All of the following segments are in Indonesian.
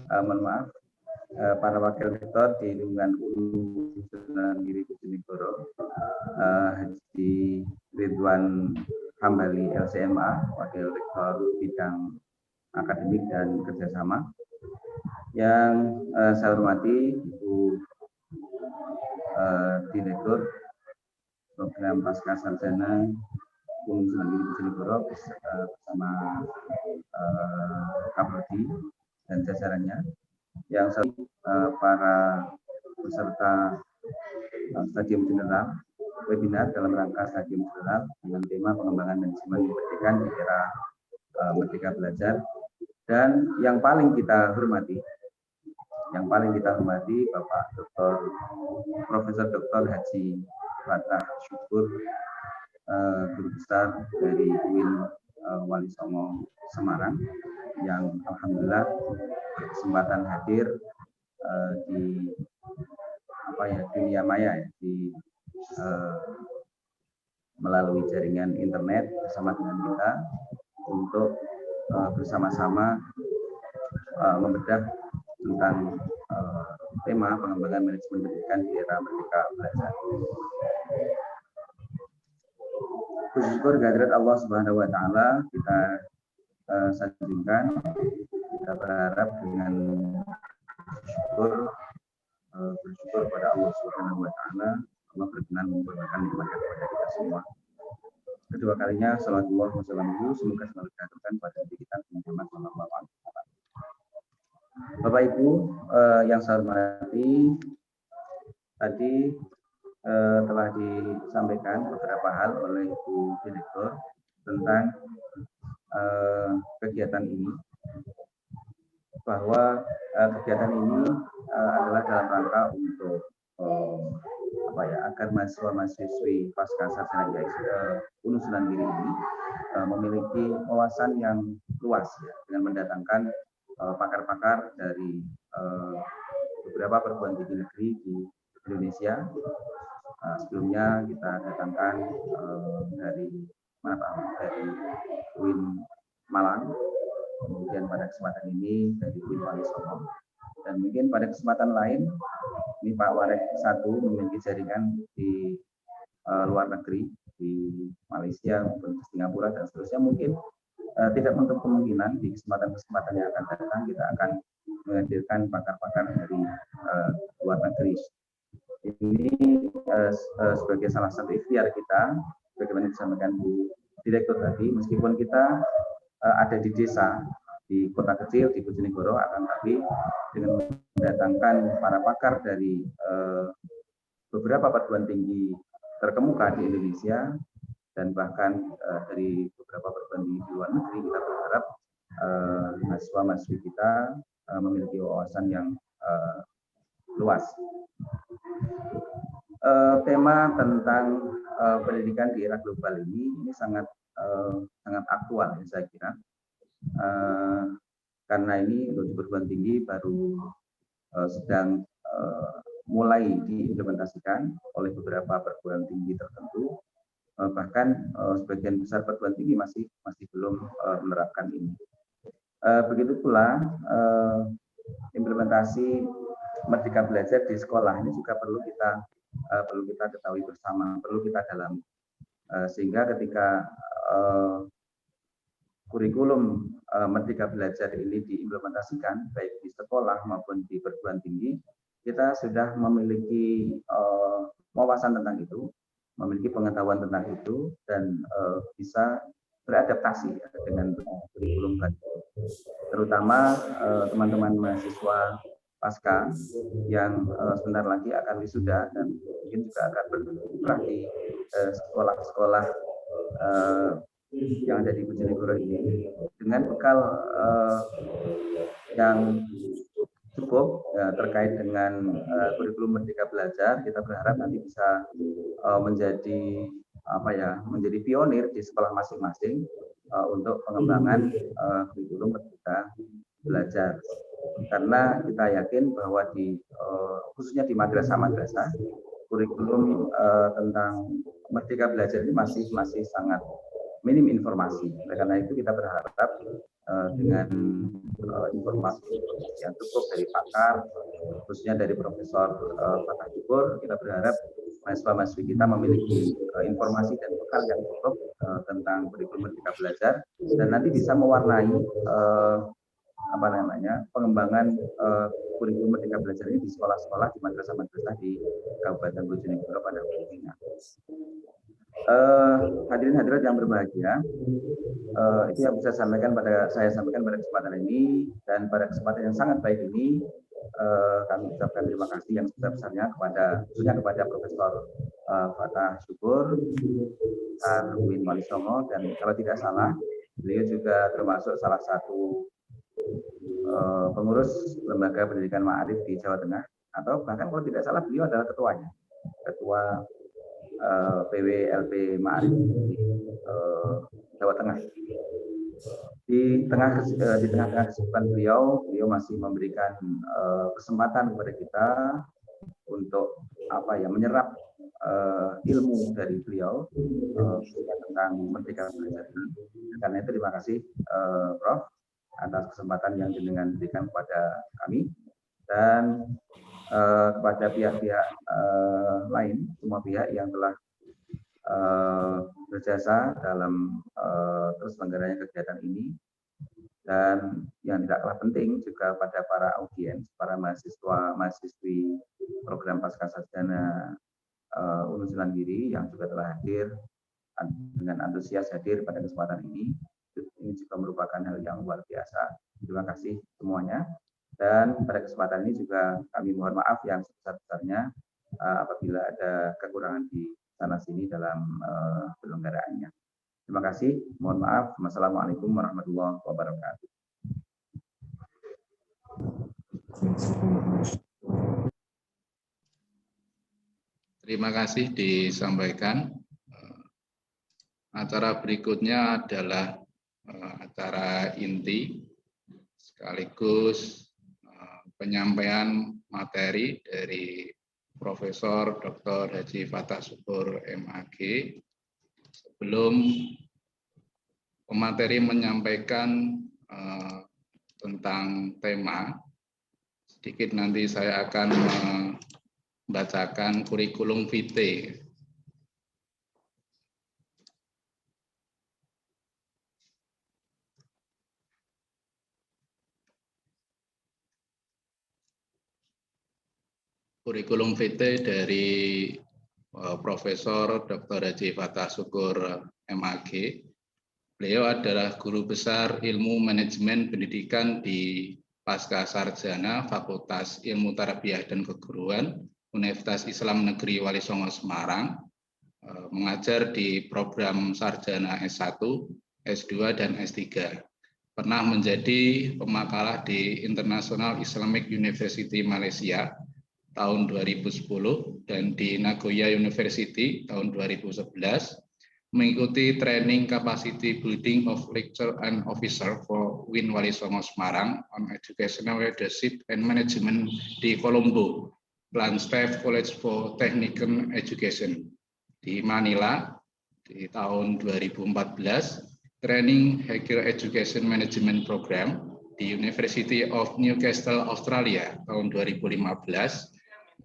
Mohon maaf, para wakil rektor di lingkungan UU Sunan Giri Bojonegoro, Haji Ridwan Hambali LCMA, wakil rektor bidang akademik dan kerjasama. Yang saya hormati Ibu Direktur Program Pasca Sarjana UU Sunan Giri Bojonegoro bersama Kaprodi dan jajarannya, yang para peserta stadium general webinar dalam rangka stadium general dengan tema pengembangan manajemen pendidikan di era Merdeka Belajar. Dan yang paling kita hormati Bapak Profesor Dr. Haji Fatah Syukur, Guru Besar dari UIN Wali Songo Semarang, yang alhamdulillah berkesempatan hadir di dunia maya ya, melalui jaringan internet bersama dengan kita untuk bersama-sama membedah tentang tema pengembangan manajemen pendidikan di era Merdeka Belajar. Puji syukur kehadirat Allah Subhanahu wa taala kita sanjungkan. Kita berharap dengan bersyukur pada Allah Subhanahu wa taala, Allah berkenan memberikan nikmat kepada kita semua. Kedua kalinya salawatullah wa salamuhu semoga selalu diaturkan pada diri kita Muhammad sallallahu alaihi wasallam. Bapak Ibu yang saya hormati, tadi telah disampaikan beberapa hal oleh Ibu Direktur tentang kegiatan ini, bahwa kegiatan ini adalah dalam rangka untuk agar mahasiswa-mahasiswi pasca sarjana UNU Sunan Giri ini memiliki wawasan yang luas ya, dengan mendatangkan pakar-pakar dari beberapa perguruan tinggi negeri di Indonesia. Sebelumnya kita datangkan dari UIN Malang, kemudian pada kesempatan ini dari UIN Wali Songo, dan mungkin pada kesempatan lain ini Pak Warek 1 memiliki jaringan di luar negeri, di Malaysia maupun di Singapura dan seterusnya. Mungkin tidak menutup kemungkinan di kesempatan-kesempatan yang akan datang kita akan menghadirkan pakar-pakar dari luar negeri. Ini sebagai salah satu ikhtiar kita, bagaimana disampaikan Bu Direktur tadi, meskipun kita ada di desa, di kota kecil di Bojonegoro, akan tapi dengan mendatangkan para pakar dari beberapa perguruan tinggi terkemuka di Indonesia dan bahkan dari beberapa perguruan tinggi di luar negeri, kita berharap mahasiswa-mahasiswi kita memiliki wawasan yang luas. Tema tentang pendidikan di era global ini sangat aktual ya, saya kira, karena ini untuk perguruan tinggi baru sedang mulai diimplementasikan oleh beberapa perguruan tinggi tertentu, bahkan sebagian besar perguruan tinggi masih belum menerapkan ini. Begitu pula implementasi Merdeka Belajar di sekolah ini juga perlu kita ketahui bersama, perlu kita dalami, sehingga ketika kurikulum Merdeka Belajar ini diimplementasikan baik di sekolah maupun di perguruan tinggi, kita sudah memiliki wawasan tentang itu, memiliki pengetahuan tentang itu, dan bisa beradaptasi dengan kurikulum baru. Terutama teman-teman mahasiswa pasca yang sebentar lagi akan wisuda dan mungkin juga akan berkiprah di sekolah-sekolah yang ada di Bojonegoro ini, dengan bekal yang cukup ya, terkait dengan kurikulum Merdeka Belajar. Kita berharap nanti bisa menjadi pionir di sekolah masing-masing untuk pengembangan kurikulum Merdeka Belajar. Karena kita yakin bahwa khususnya di madrasah-madrasah, kurikulum tentang Merdeka Belajar ini masih sangat minim informasi. Oleh karena itu kita berharap dengan informasi yang cukup dari pakar, khususnya dari Profesor Fatah Syukur. Kita berharap mahasiswa-mahasiswi kita memiliki informasi dan bekal yang cukup tentang kurikulum Merdeka Belajar, dan nanti bisa mewarnai pengembangan kurikulum Merdeka Belajar ini di sekolah-sekolah, di madrasah-madrasah di Kabupaten Bojonegoro pada umumnya. Hadirin hadirat yang berbahagia, itu yang bisa saya sampaikan pada kesempatan ini, dan pada kesempatan yang sangat baik ini kami ucapkan terima kasih yang sebesar-besarnya khususnya kepada Profesor Fatah Syukur, Win Wali Songo, dan kalau tidak salah beliau juga termasuk salah satu pengurus lembaga pendidikan Ma'arif di Jawa Tengah, atau bahkan kalau tidak salah beliau adalah ketuanya, ketua PWLP Ma'arif di Jawa Tengah. Di tengah-tengah kesibukan beliau masih memberikan kesempatan kepada kita untuk menyerap ilmu dari beliau tentang Merdeka Belajar ini. Karena itu terima kasih Prof atas kesempatan yang jenengan berikan kepada kami, dan kepada pihak-pihak lain, semua pihak yang telah berjasa dalam terselenggaranya kegiatan ini, dan yang tidak kalah penting juga pada para audiens, para mahasiswi program Pascasarjana Unus Giri yang juga telah hadir dengan antusias hadir pada kesempatan ini. Ini juga merupakan hal yang luar biasa. Terima kasih semuanya. Dan pada kesempatan ini juga kami mohon maaf yang sebesar-besarnya apabila ada kekurangan di sana-sini dalam penyelenggaraannya. Terima kasih. Mohon maaf. Wassalamualaikum warahmatullahi wabarakatuh. Terima kasih disampaikan. Acara berikutnya adalah acara inti sekaligus penyampaian materi dari Profesor Dr. Haji Fatah Syukur MAG. Sebelum pemateri menyampaikan tentang tema, sedikit nanti saya akan membacakan kurikulum vitae. Kurikulum vitae dari Profesor Dr. Haji Fatah Syukur MAG. Beliau adalah guru besar Ilmu Manajemen Pendidikan di Pascasarjana Fakultas Ilmu Tarbiyah dan Keguruan Universitas Islam Negeri Wali Songo Semarang. Mengajar di program Sarjana S1, S2, dan S3. Pernah menjadi pemakalah di International Islamic University Malaysia tahun 2010 dan di Nagoya University tahun 2011, mengikuti training capacity building of lecturer and officer for Win Wali Songo Semarang on educational leadership and management di Colombo, Planstaff College for Technical Education di Manila di tahun 2014, training Higher Education Management Program di University of Newcastle Australia tahun 2015,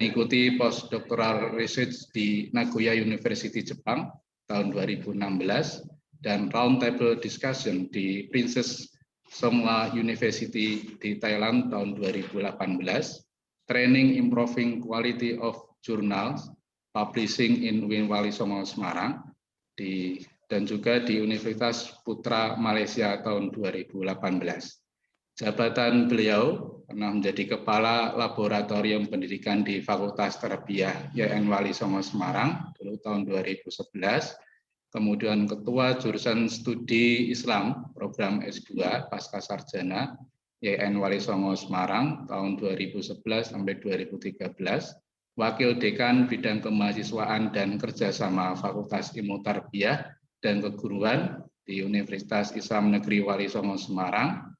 mengikuti postdoctoral research di Nagoya University Jepang tahun 2016, dan roundtable discussion di Princess Songla University di Thailand tahun 2018, training improving quality of journals publishing in Win Wali Songo Semarang dan juga di Universitas Putra Malaysia tahun 2018. Jabatan beliau pernah menjadi Kepala Laboratorium Pendidikan di Fakultas Tarbiyah YN Wali Songo Semarang dulu tahun 2011, kemudian Ketua Jurusan Studi Islam Program S2 Pascasarjana YN Wali Songo Semarang tahun 2011 sampai 2013, Wakil Dekan Bidang Kemahasiswaan dan Kerjasama Fakultas Ilmu Tarbiyah dan Keguruan di Universitas Islam Negeri Wali Songo Semarang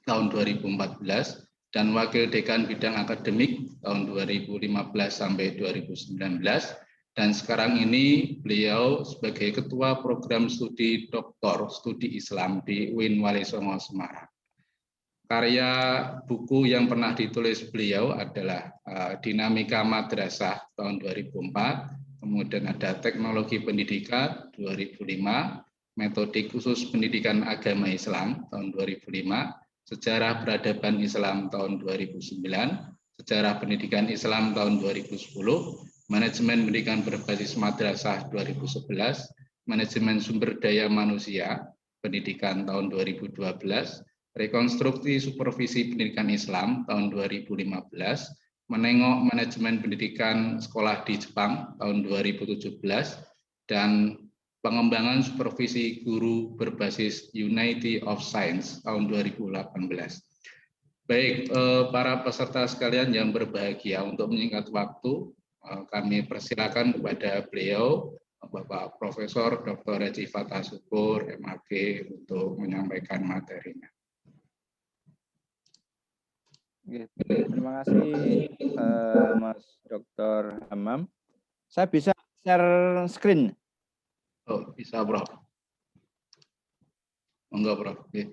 tahun 2014, dan Wakil Dekan Bidang Akademik tahun 2015 sampai 2019, dan sekarang ini beliau sebagai Ketua Program Studi Doktor Studi Islam di UIN Wali Songo Semarang. Karya buku yang pernah ditulis beliau adalah Dinamika Madrasah tahun 2004, kemudian ada Teknologi Pendidikan 2005, Metode Khusus Pendidikan Agama Islam tahun 2005, Sejarah Peradaban Islam tahun 2009, Sejarah Pendidikan Islam tahun 2010, Manajemen Pendidikan Berbasis Madrasah 2011, Manajemen Sumber Daya Manusia Pendidikan tahun 2012, Rekonstruksi Supervisi Pendidikan Islam tahun 2015, Menengok Manajemen Pendidikan Sekolah di Jepang tahun 2017, dan Pengembangan Supervisi Guru Berbasis Unity of Science tahun 2018. Baik, para peserta sekalian yang berbahagia, untuk menyingkat waktu, kami persilakan kepada beliau, Bapak Profesor Dr. Haji Fathah Syukur, MAG, untuk menyampaikan materinya. Terima kasih Mas Dr. Hamam. Saya bisa share screen? Oh, bisa, Bro. Enggak, Bro. Oke.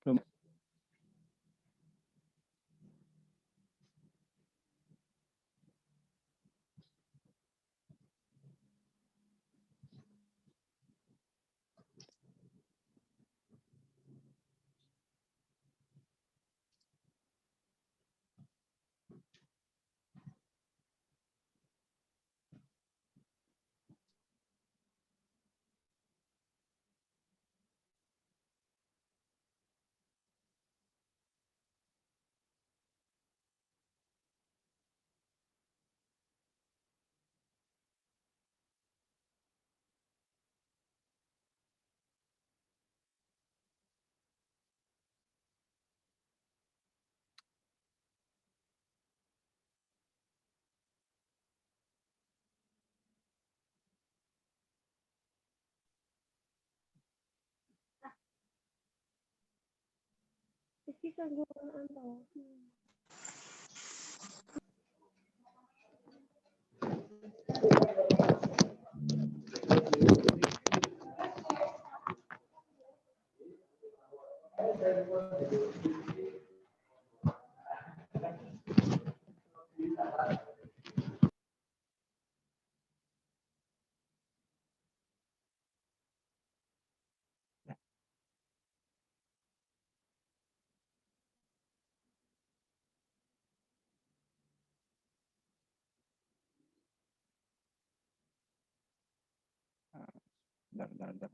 Belum. Bentar.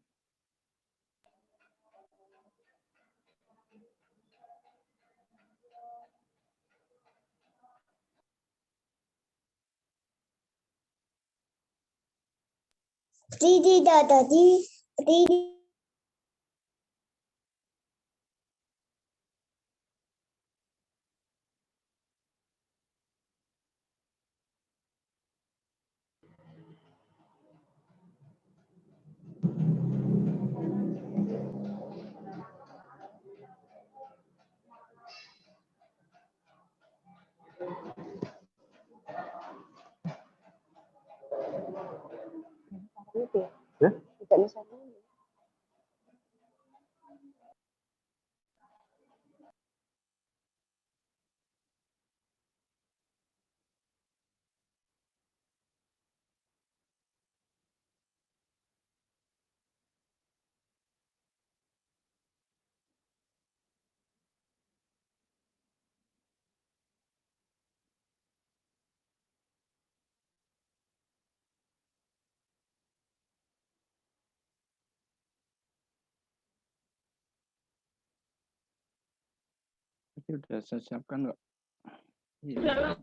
Sudah saya siapkan, Kak. Iya.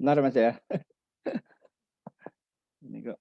Benar Mas ya. Ini kok.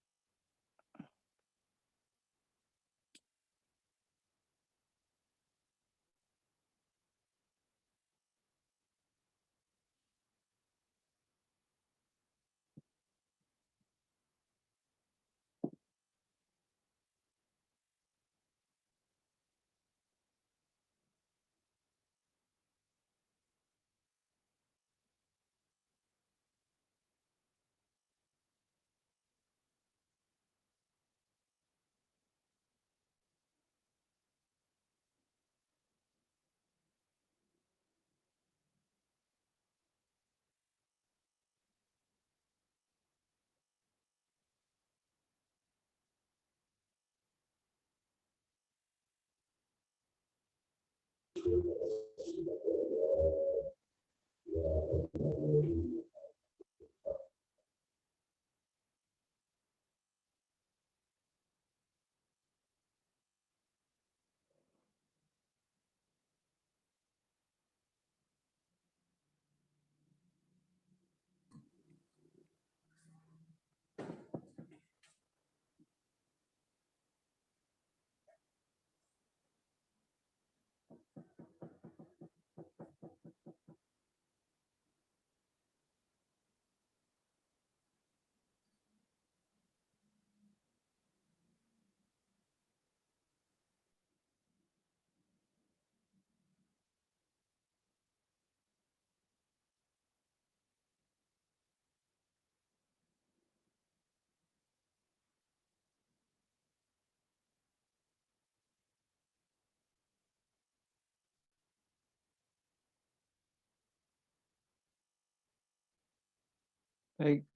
Baik,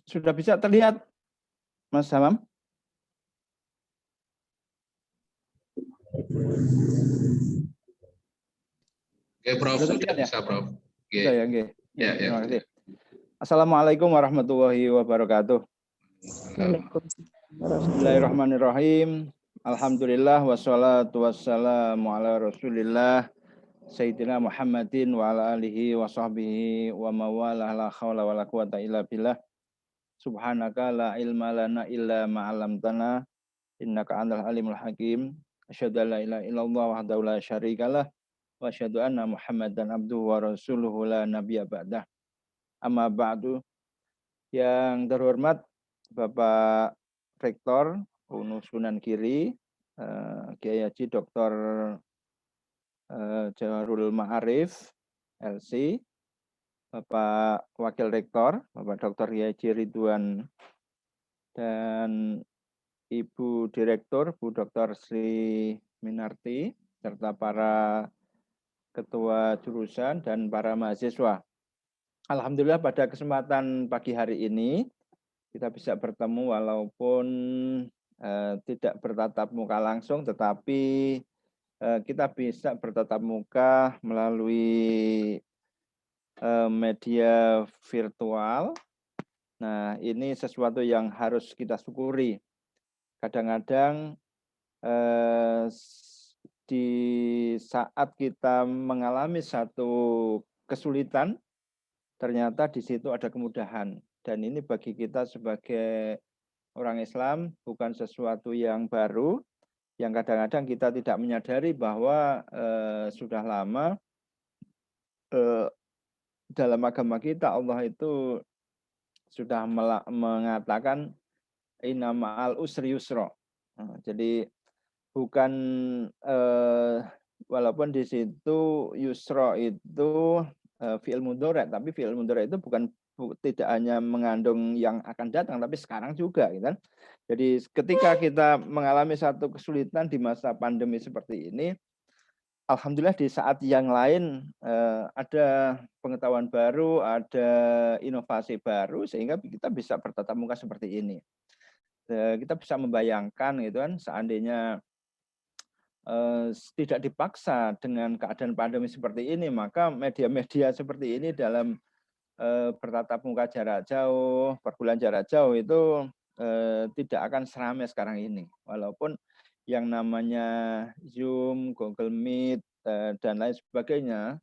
sudah bisa terlihat Mas Hamam? Oke, Prof, Sudah sudah terlihat ya? bisa, Prof. Oke. Bisa ya, oke. Ya, ya. Terima kasih. Assalamualaikum warahmatullahi wabarakatuh. Bismillahirrahmanirrahim. Alhamdulillah wassalatu wassalamu ala Rasulillah Sayyidina Muhammadin wa ala alihi wa sahbihi wa mawalah la hawla wa la quwata illa billah. Subhanaka la ilma lana illa ma 'allamtana innaka antal alimul hakim. Asyhadu an la ilaha illallah wahdahu la syarikalah wa asyhadu anna Muhammadan abduhu wa rasuluhu la nabiyya ba'dah. Amma ba'du. Yang terhormat Bapak Rektor UNU Sunan Giri, Kiai Haji Dr. Jawarul Ma'arif, LC, Bapak Wakil Rektor, Bapak Dr. Kiai Haji Ridwan, dan Ibu Direktur, Bu Dr. Sri Minarti, serta para ketua jurusan dan para mahasiswa. Alhamdulillah pada kesempatan pagi hari ini, kita bisa bertemu walaupun tidak bertatap muka langsung, tetapi kita bisa bertatap muka melalui media virtual. Nah, ini sesuatu yang harus kita syukuri. Kadang-kadang di saat kita mengalami satu kesulitan, ternyata di situ ada kemudahan. Dan ini bagi kita sebagai orang Islam bukan sesuatu yang baru, yang kadang-kadang kita tidak menyadari bahwa sudah lama dalam agama kita Allah itu sudah mengatakan inna ma'al usri yusra. Jadi bukan walaupun di situ yusra itu fi'il mudhari', tapi fi'il mudhari' itu tidak hanya mengandung yang akan datang, tapi sekarang juga, gitu kan. Jadi ketika kita mengalami satu kesulitan di masa pandemi seperti ini, alhamdulillah di saat yang lain ada pengetahuan baru, ada inovasi baru, sehingga kita bisa bertatap muka seperti ini. Kita bisa membayangkan, gitu kan, seandainya tidak dipaksa dengan keadaan pandemi seperti ini, maka media-media seperti ini dalam bertatap muka jarak jauh, perkuliahan jarak jauh itu tidak akan seramai sekarang ini. Walaupun yang namanya Zoom, Google Meet, dan lain sebagainya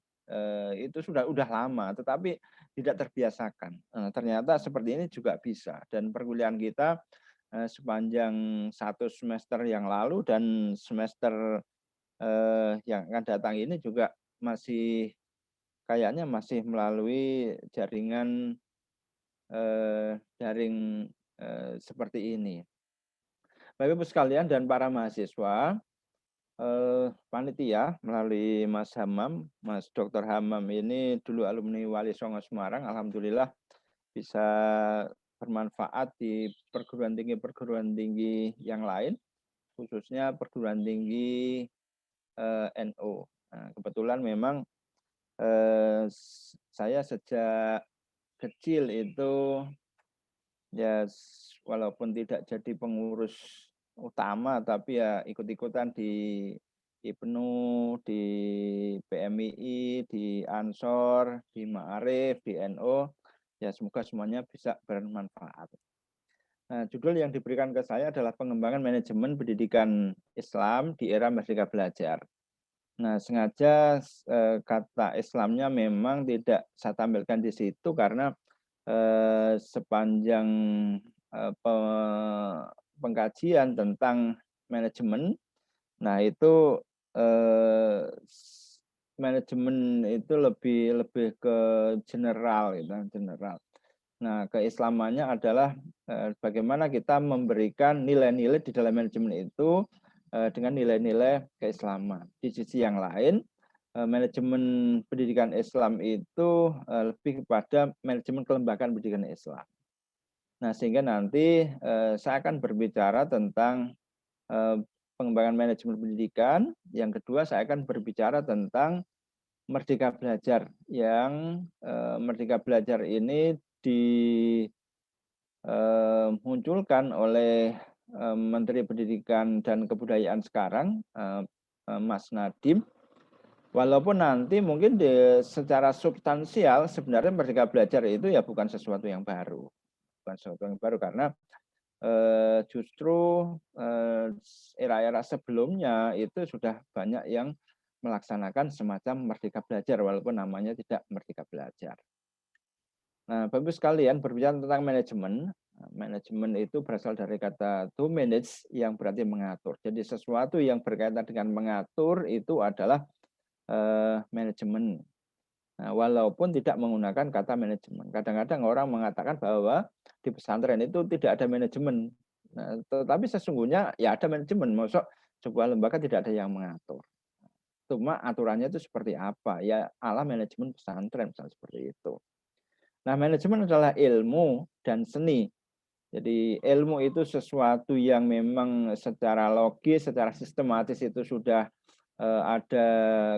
itu sudah lama. Tetapi tidak terbiasakan. Ternyata seperti ini juga bisa. Dan perkuliahan kita sepanjang 1 semester yang lalu dan semester yang akan datang ini juga masih kayaknya masih melalui jaringan daring seperti ini. Bapak Ibu sekalian dan para mahasiswa, panitia melalui Mas Hamam, Mas Dr. Hamam ini dulu alumni Wali Songo Semarang, alhamdulillah bisa bermanfaat di perguruan tinggi yang lain, khususnya perguruan tinggi NU. Nah, kebetulan memang saya sejak kecil itu ya walaupun tidak jadi pengurus utama tapi ya ikut-ikutan di IPNU, di PMII, di Ansor, di Ma'arif, di NU. Ya semoga semuanya bisa bermanfaat. Nah, judul yang diberikan ke saya adalah pengembangan manajemen pendidikan Islam di era Merdeka Belajar. Nah, sengaja kata Islamnya memang tidak saya tampilkan di situ karena sepanjang pengkajian tentang manajemen, nah itu manajemen itu lebih ke general, gitu, general. Nah, keislamannya adalah bagaimana kita memberikan nilai-nilai di dalam manajemen itu dengan nilai-nilai keislaman. Di sisi yang lain, manajemen pendidikan Islam itu lebih kepada manajemen kelembagaan pendidikan Islam. Nah, sehingga nanti saya akan berbicara tentang pengembangan manajemen pendidikan. Yang kedua, saya akan berbicara tentang Merdeka Belajar. Yang Merdeka Belajar ini dimunculkan oleh Menteri Pendidikan dan Kebudayaan sekarang, Mas Nadiem. Walaupun nanti mungkin secara substansial sebenarnya Merdeka Belajar itu ya bukan sesuatu yang baru. Bukan sesuatu yang baru karena justru era-era sebelumnya itu sudah banyak yang melaksanakan semacam Merdeka Belajar walaupun namanya tidak Merdeka Belajar. Nah, Bapak-Ibu sekalian, berbicara tentang manajemen, manajemen itu berasal dari kata to manage yang berarti mengatur. Jadi sesuatu yang berkaitan dengan mengatur itu adalah manajemen. Nah, walaupun tidak menggunakan kata manajemen. Kadang-kadang orang mengatakan bahwa di pesantren itu tidak ada manajemen. Nah, tetapi sesungguhnya ya ada manajemen. Maksud sebuah lembaga tidak ada yang mengatur. Cuma aturannya itu seperti apa? Ya ala manajemen pesantren misalnya seperti itu. Nah, manajemen adalah ilmu dan seni. Jadi ilmu itu sesuatu yang memang secara logis, secara sistematis itu sudah ada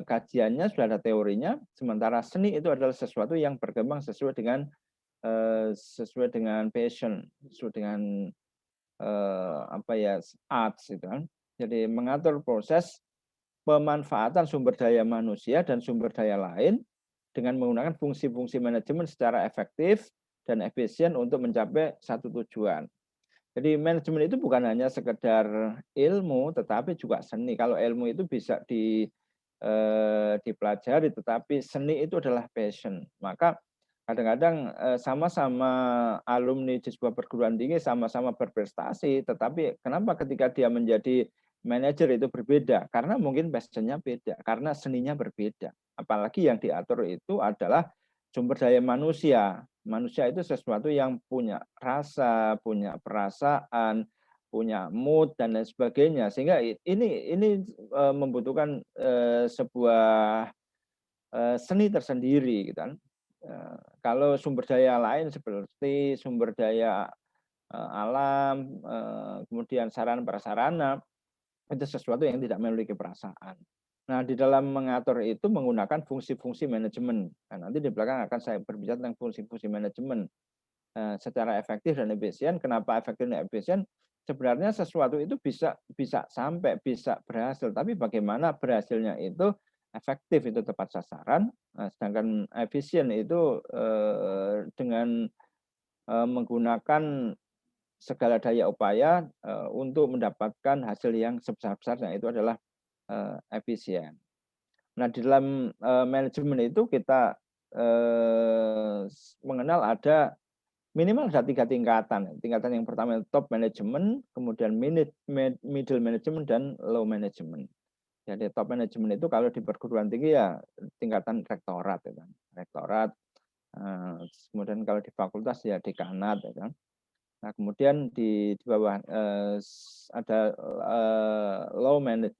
kajiannya, sudah ada teorinya. Sementara seni itu adalah sesuatu yang berkembang sesuai dengan passion, sesuai dengan arts itu kan. Jadi mengatur proses pemanfaatan sumber daya manusia dan sumber daya lain dengan menggunakan fungsi-fungsi manajemen secara efektif dan efisien untuk mencapai satu tujuan. Jadi manajemen itu bukan hanya sekedar ilmu, tetapi juga seni. Kalau ilmu itu bisa dipelajari, tetapi seni itu adalah passion. Maka kadang-kadang sama-sama alumni di sebuah perguruan tinggi sama-sama berprestasi, tetapi kenapa ketika dia menjadi manajer itu berbeda? Karena mungkin passionnya beda, karena seninya berbeda. Apalagi yang diatur itu adalah sumber daya manusia. Manusia itu sesuatu yang punya rasa, punya perasaan, punya mood dan lain sebagainya. Sehingga ini membutuhkan sebuah seni tersendiri, gitu kan. Kalau sumber daya lain seperti sumber daya alam, kemudian sarana prasarana, itu sesuatu yang tidak memiliki perasaan. Nah, di dalam mengatur itu menggunakan fungsi-fungsi manajemen. Nah, nanti di belakang akan saya berbicara tentang fungsi-fungsi manajemen secara efektif dan efisien. Kenapa efektif dan efisien? Sebenarnya sesuatu itu bisa berhasil, tapi bagaimana berhasilnya itu efektif itu tepat sasaran, sedangkan efisien itu dengan menggunakan segala daya upaya untuk mendapatkan hasil yang sebesar-besarnya, itu adalah efisien. Nah, di dalam manajemen itu kita mengenal ada minimal ada 3 tingkatan. Tingkatan yang pertama top management, kemudian middle management, dan low management. Jadi top management itu kalau di perguruan tinggi ya tingkatan rektorat, ya kan? Rektorat. Kemudian kalau di fakultas ya dekanat, ya kan? Nah kemudian di bawah ada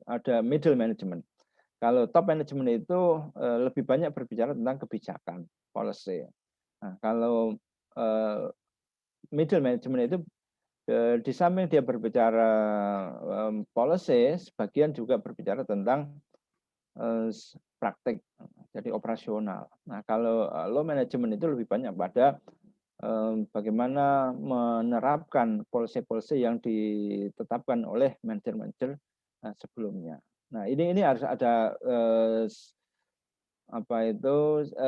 ada middle management. Kalau top management itu lebih banyak berbicara tentang kebijakan, policy. Nah, kalau middle management itu di samping dia berbicara policy, sebagian juga berbicara tentang praktik, jadi operasional. Nah, kalau low management itu lebih banyak pada bagaimana menerapkan policy-policy yang ditetapkan oleh manajer-manajer sebelumnya. Nah, ini harus ada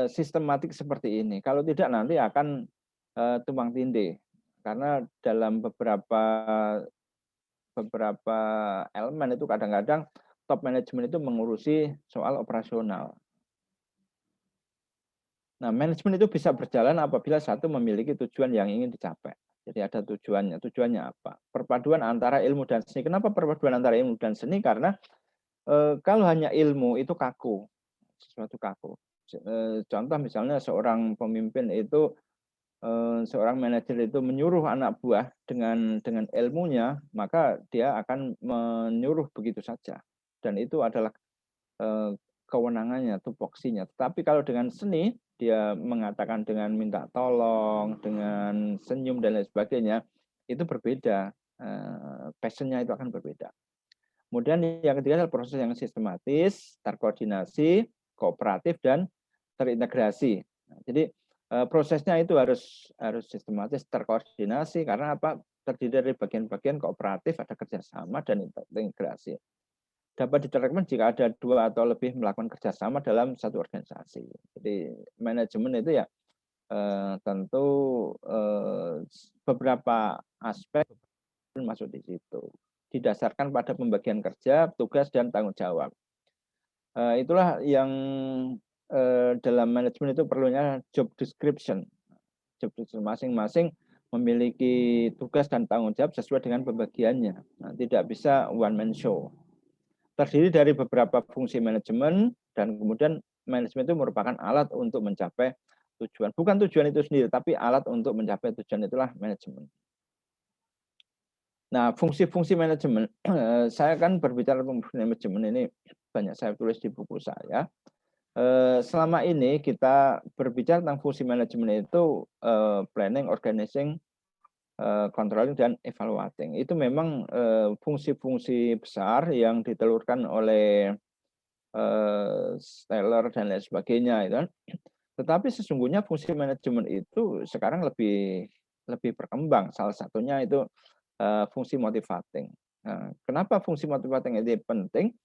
sistematik seperti ini. Kalau tidak nanti akan tumpang tindih. Karena dalam beberapa elemen itu kadang-kadang top manajemen itu mengurusi soal operasional. Nah, manajemen itu bisa berjalan apabila satu memiliki tujuan yang ingin dicapai. Jadi ada tujuannya. Tujuannya apa? Perpaduan antara ilmu dan seni. Kenapa perpaduan antara ilmu dan seni? Karena kalau hanya ilmu itu kaku, sesuatu kaku. Contoh misalnya seorang pemimpin itu, seorang manajer itu menyuruh anak buah dengan ilmunya, maka dia akan menyuruh begitu saja. Dan itu adalah kewenangannya, tupoksinya. Tetapi kalau dengan seni, dia mengatakan dengan minta tolong, dengan senyum dan lain sebagainya, itu berbeda. Passionnya itu akan berbeda. Kemudian yang ketiga adalah proses yang sistematis, terkoordinasi, kooperatif, dan terintegrasi. Nah, jadi prosesnya itu harus sistematis, terkoordinasi, karena apa? Terdiri dari bagian-bagian kooperatif, ada kerjasama dan integrasi. Dapat diterapkan jika ada 2 atau lebih melakukan kerjasama dalam satu organisasi. Jadi manajemen itu ya tentu beberapa aspek masuk di situ. Didasarkan pada pembagian kerja, tugas, dan tanggung jawab. Itulah yang dalam manajemen itu perlunya job description. Job description masing-masing memiliki tugas dan tanggung jawab sesuai dengan pembagiannya. Nah, tidak bisa one man show. Terdiri dari beberapa fungsi manajemen, dan kemudian manajemen itu merupakan alat untuk mencapai tujuan. Bukan tujuan itu sendiri, tapi alat untuk mencapai tujuan, itulah manajemen. Nah, fungsi-fungsi manajemen, saya kan berbicara tentang manajemen ini banyak saya tulis di buku saya. Selama ini kita berbicara tentang fungsi manajemen itu planning, organizing, controlling, dan evaluating. Itu memang fungsi-fungsi besar yang ditelurkan oleh Steller dan lain sebagainya, itu. Tetapi sesungguhnya fungsi manajemen itu sekarang lebih berkembang. Salah satunya itu fungsi motivating. Nah, kenapa fungsi motivating itu penting?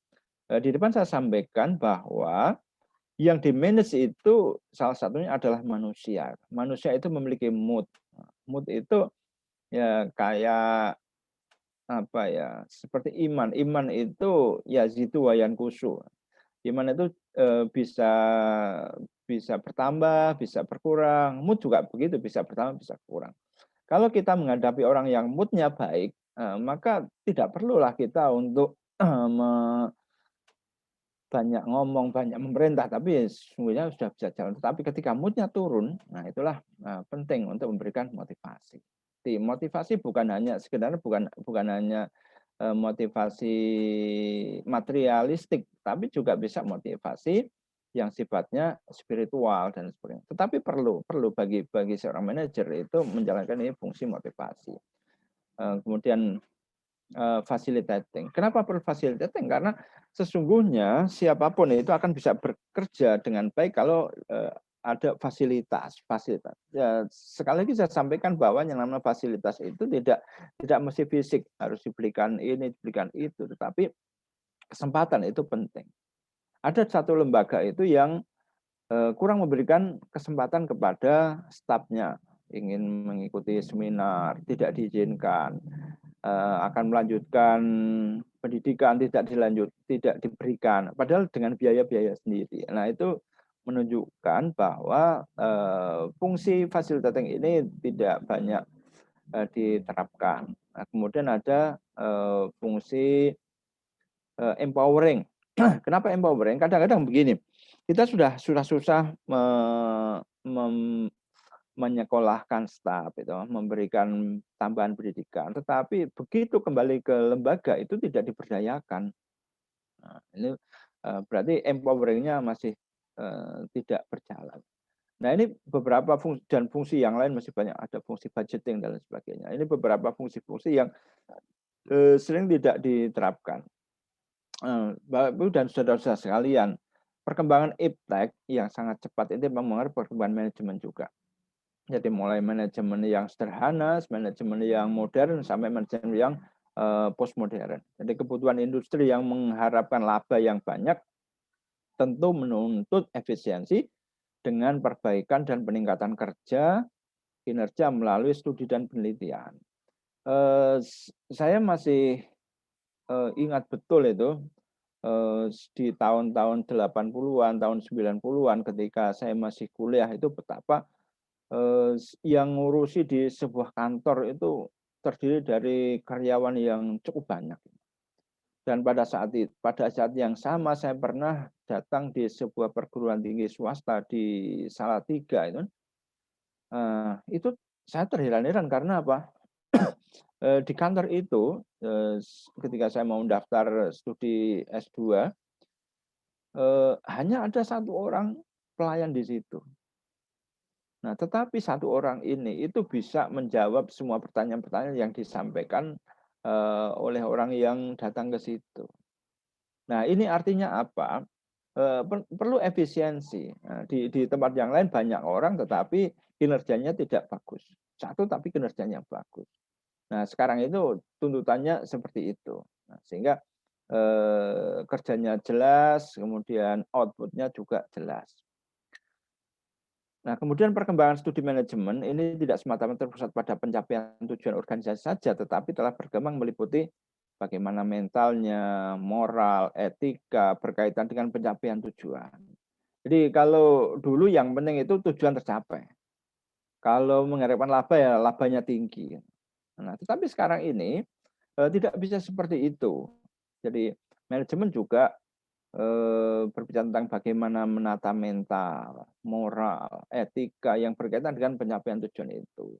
Di depan saya sampaikan bahwa yang di-manage itu salah satunya adalah manusia. Manusia itu memiliki mood. Mood itu ya kayak apa ya? Seperti iman. Iman itu yazidu wa yanqusu. Iman itu bisa bertambah, bisa berkurang. Mood juga begitu, bisa bertambah, bisa kurang. Kalau kita menghadapi orang yang moodnya baik, maka tidak perlulah kita untuk banyak ngomong, banyak memerintah, tapi sesungguhnya sudah bisa jalan. Tapi ketika moodnya turun, nah itulah penting untuk memberikan motivasi. Motivasi bukan hanya sekedar bukan hanya motivasi materialistik, tapi juga bisa motivasi yang sifatnya spiritual dan sebagainya. Tetapi perlu bagi seorang manajer itu menjalankan ini fungsi motivasi. Kemudian facilitating. Kenapa perlu facilitating? Karena sesungguhnya siapapun itu akan bisa bekerja dengan baik kalau ada fasilitas. Ya, sekali lagi saya sampaikan bahwa yang namanya fasilitas itu tidak mesti fisik, harus diberikan ini, diberikan itu, tetapi kesempatan itu penting. Ada satu lembaga itu yang kurang memberikan kesempatan kepada stafnya, ingin mengikuti seminar, tidak diizinkan, akan melanjutkan pendidikan, tidak diberikan, padahal dengan biaya-biaya sendiri. Nah itu menunjukkan bahwa fungsi facilitating ini tidak banyak diterapkan. Nah, kemudian ada fungsi empowering. Kenapa empowering? Kadang-kadang begini, kita sudah susah menyekolahkan staf, itu, memberikan tambahan pendidikan, tetapi begitu kembali ke lembaga itu tidak diberdayakan. Nah, ini berarti empoweringnya masih tidak berjalan. Nah, ini beberapa fungsi dan fungsi yang lain masih banyak, ada fungsi budgeting dan lain sebagainya. Ini beberapa fungsi-fungsi yang sering tidak diterapkan. Bapak Ibu dan saudara-saudara sekalian, perkembangan iptek yang sangat cepat itu mempengaruhi perkembangan manajemen juga. Jadi mulai manajemen yang sederhana, manajemen yang modern, sampai manajemen yang postmodern. Jadi kebutuhan industri yang mengharapkan laba yang banyak tentu menuntut efisiensi dengan perbaikan dan peningkatan kerja, kinerja melalui studi dan penelitian. Saya masih ingat betul itu di tahun-tahun 80-an, tahun 90-an ketika saya masih kuliah itu betapa yang ngurusi di sebuah kantor itu terdiri dari karyawan yang cukup banyak. Dan pada saat yang sama saya pernah datang di sebuah perguruan tinggi swasta di Salatiga itu saya terheran-heran karena apa? Di kantor itu ketika saya mau daftar studi S2 hanya ada satu orang pelayan di situ. Nah, tetapi satu orang ini itu bisa menjawab semua pertanyaan-pertanyaan yang disampaikan oleh orang yang datang ke situ. Nah, ini artinya apa? Perlu efisiensi. Nah, di tempat yang lain banyak orang, tetapi kinerjanya tidak bagus. Satu, tapi kinerjanya bagus. Nah, sekarang itu tuntutannya seperti itu. Nah, sehingga kerjanya jelas, kemudian outputnya juga jelas. Nah, kemudian perkembangan studi manajemen ini tidak semata-mata terpusat pada pencapaian tujuan organisasi saja, tetapi telah berkembang meliputi bagaimana mentalnya, moral, etika, berkaitan dengan pencapaian tujuan. Jadi kalau dulu yang penting itu tujuan tercapai. Kalau mengharapkan laba ya labanya tinggi. Nah, tetapi sekarang ini tidak bisa seperti itu. Jadi manajemen juga berbicara tentang bagaimana menata mental, moral, etika yang berkaitan dengan pencapaian tujuan itu.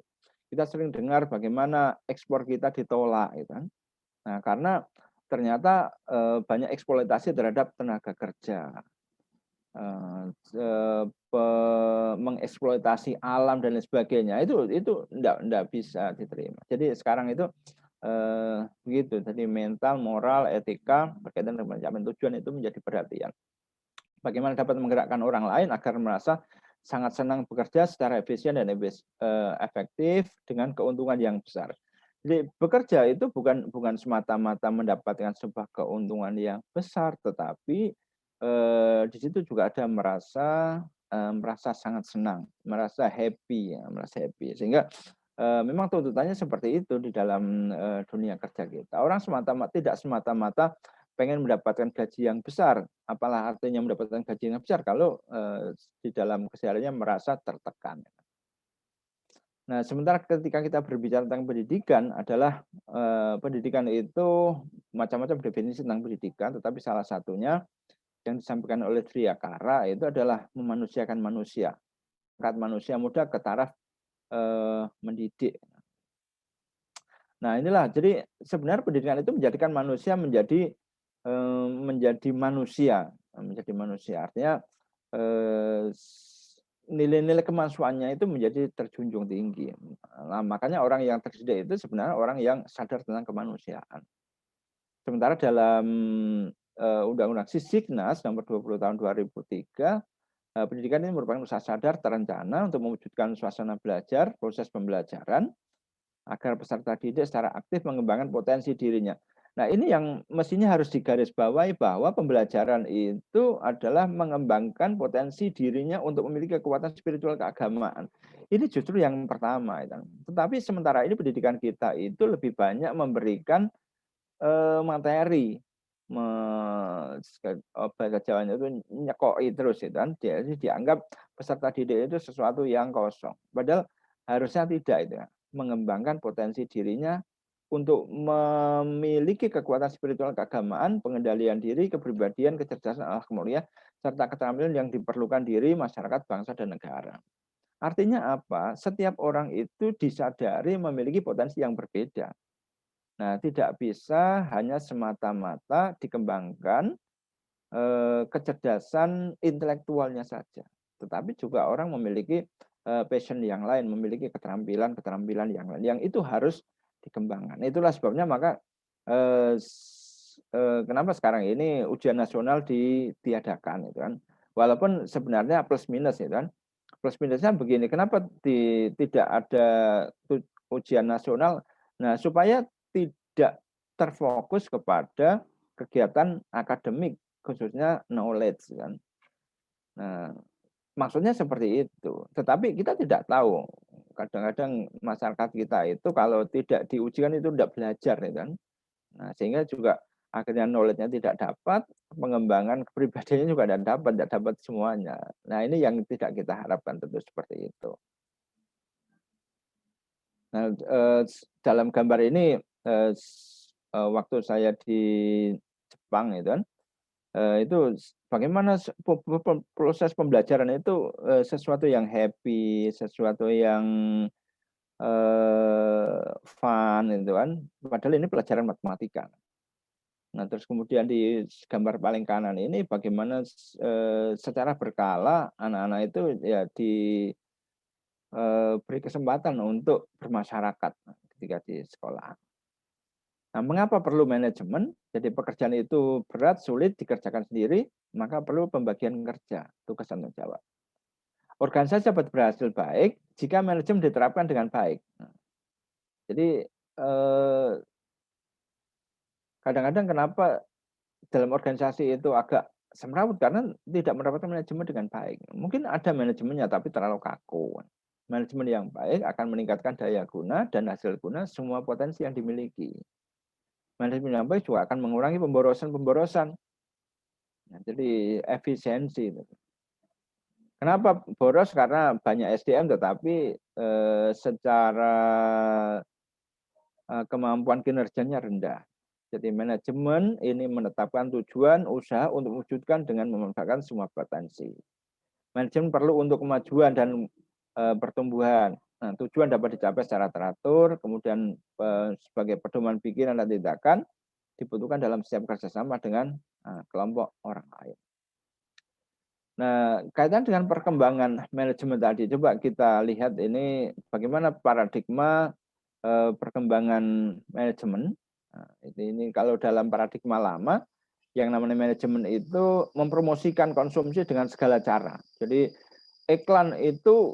Kita sering dengar bagaimana ekspor kita ditolak, gitu kan? Nah, karena ternyata banyak eksploitasi terhadap tenaga kerja, mengeksploitasi alam dan lain sebagainya. Itu enggak bisa diterima. Jadi sekarang itu begitu. Jadi mental, moral, etika berkaitan dengan pencapaian tujuan itu menjadi perhatian. Bagaimana dapat menggerakkan orang lain agar merasa sangat senang bekerja secara efisien dan efektif dengan keuntungan yang besar. Jadi bekerja itu bukan semata-mata mendapatkan sebuah keuntungan yang besar, tetapi di situ juga ada merasa sangat senang, merasa happy, sehingga memang tuntutannya seperti itu di dalam dunia kerja kita. Orang tidak semata-mata pengen mendapatkan gaji yang besar. Apalah artinya mendapatkan gaji yang besar kalau di dalam kesehariannya merasa tertekan. Nah, sementara ketika kita berbicara tentang pendidikan adalah pendidikan itu macam-macam definisi tentang pendidikan, tetapi salah satunya yang disampaikan oleh Triakara itu adalah memanusiakan manusia. Angkat manusia muda ke taraf mendidik. Nah, inilah jadi sebenarnya pendidikan itu menjadikan manusia menjadi manusia. Artinya nilai-nilai kemanusiaannya itu menjadi terjunjung tinggi. Nah, makanya orang yang terdidik itu sebenarnya orang yang sadar tentang kemanusiaan. Sementara dalam Undang-Undang Sisdiknas nomor 20 tahun 2003, pendidikan ini merupakan usaha sadar terencana untuk mewujudkan suasana belajar, proses pembelajaran, agar peserta didik secara aktif mengembangkan potensi dirinya. Nah, ini yang mestinya harus digarisbawahi bahwa pembelajaran itu adalah mengembangkan potensi dirinya untuk memiliki kekuatan spiritual keagamaan. Ini justru yang pertama. Tetapi sementara ini pendidikan kita itu lebih banyak memberikan materi. bahasa Jawanya itu nyekoi terus itu kan, jadi dianggap peserta didik itu sesuatu yang kosong. Padahal harusnya tidak itu ya, mengembangkan potensi dirinya untuk memiliki kekuatan spiritual keagamaan, pengendalian diri, kepribadian, kecerdasan, akhlak mulia, serta keterampilan yang diperlukan diri, masyarakat, bangsa, dan negara. Artinya apa? Setiap orang itu disadari memiliki potensi yang berbeda. Nah, tidak bisa hanya semata-mata dikembangkan kecerdasan intelektualnya saja, tetapi juga orang memiliki passion yang lain, memiliki keterampilan yang lain, yang itu harus dikembangkan. Itulah sebabnya maka kenapa sekarang ini ujian nasional ditiadakan, itu kan. Walaupun sebenarnya plus minus, itu kan. Plus minusnya begini, kenapa tidak ada ujian nasional? Nah, supaya tidak terfokus kepada kegiatan akademik, khususnya knowledge kan. Nah, maksudnya seperti itu. Tetapi kita tidak tahu. Kadang-kadang masyarakat kita itu kalau tidak diujikan itu tidak belajar ya kan. Nah, sehingga juga akhirnya knowledge-nya tidak dapat, pengembangan kepribadiannya juga tidak dapat semuanya. Nah, ini yang tidak kita harapkan tentu seperti itu. Nah, dalam gambar ini waktu saya di Jepang itu kan, itu bagaimana proses pembelajaran itu sesuatu yang happy, sesuatu yang fun itu kan. Padahal ini pelajaran matematika. Nah, terus kemudian di gambar paling kanan ini bagaimana secara berkala anak-anak itu ya beri kesempatan untuk bermasyarakat ketika di sekolah. Nah, mengapa perlu manajemen? Jadi pekerjaan itu berat, sulit dikerjakan sendiri, maka perlu pembagian kerja, tugas dan tanggung jawab. Organisasi dapat berhasil baik jika manajemen diterapkan dengan baik. Jadi kadang-kadang kenapa dalam organisasi itu agak semrawut karena tidak mendapatkan manajemen dengan baik. Mungkin ada manajemennya tapi terlalu kaku. Manajemen yang baik akan meningkatkan daya guna dan hasil guna semua potensi yang dimiliki. Manajemen yang baik juga akan mengurangi pemborosan. Nah, jadi efisiensi. Kenapa boros? Karena banyak SDM tetapi secara kemampuan kinerjanya rendah. Jadi manajemen ini menetapkan tujuan usaha untuk mewujudkan dengan memanfaatkan semua potensi. Manajemen perlu untuk kemajuan dan pertumbuhan. Nah, tujuan dapat dicapai secara teratur, kemudian sebagai pedoman pikiran dan tindakan dibutuhkan dalam setiap kerjasama dengan kelompok orang lain. Nah, kaitan dengan perkembangan manajemen tadi, coba kita lihat ini bagaimana paradigma perkembangan manajemen. Nah, ini kalau dalam paradigma lama, yang namanya manajemen itu mempromosikan konsumsi dengan segala cara. Jadi iklan itu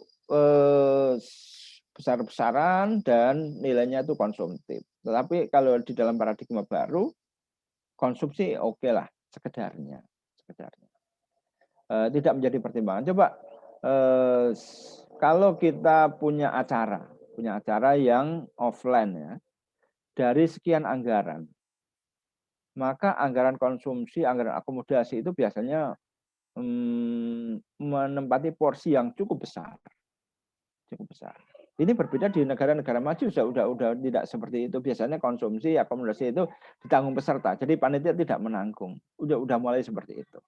besar-besaran dan nilainya itu konsumtif. Tetapi kalau di dalam paradigma baru, konsumsi oke lah, sekedarnya. Tidak menjadi pertimbangan. Coba kalau kita punya acara yang offline ya, dari sekian anggaran, maka anggaran konsumsi, anggaran akomodasi itu biasanya menempati porsi yang cukup besar. Ini berbeda di negara-negara maju sudah tidak seperti itu. Biasanya konsumsi akomodasi itu ditanggung peserta. Jadi panitia tidak menanggung. Udah mulai seperti itu.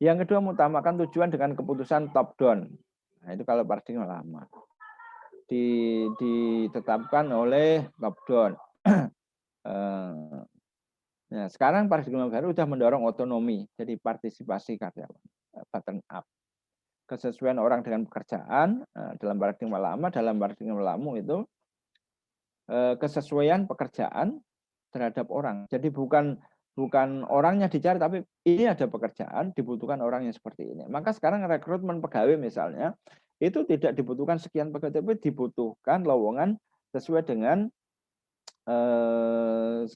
Yang kedua, mengutamakan tujuan dengan keputusan top down. Nah, itu kalau paradigma lama. Ditetapkan oleh top down. Nah, sekarang paradigma baru sudah mendorong otonomi, jadi partisipasi karyawan, bottom up. Kesesuaian orang dengan pekerjaan dalam paradigma lama, itu kesesuaian pekerjaan terhadap orang. Jadi bukan orangnya dicari, tapi ini ada pekerjaan, dibutuhkan orang yang seperti ini. Maka sekarang rekrutmen pegawai misalnya, itu tidak dibutuhkan sekian pegawai, tapi dibutuhkan lowongan sesuai dengan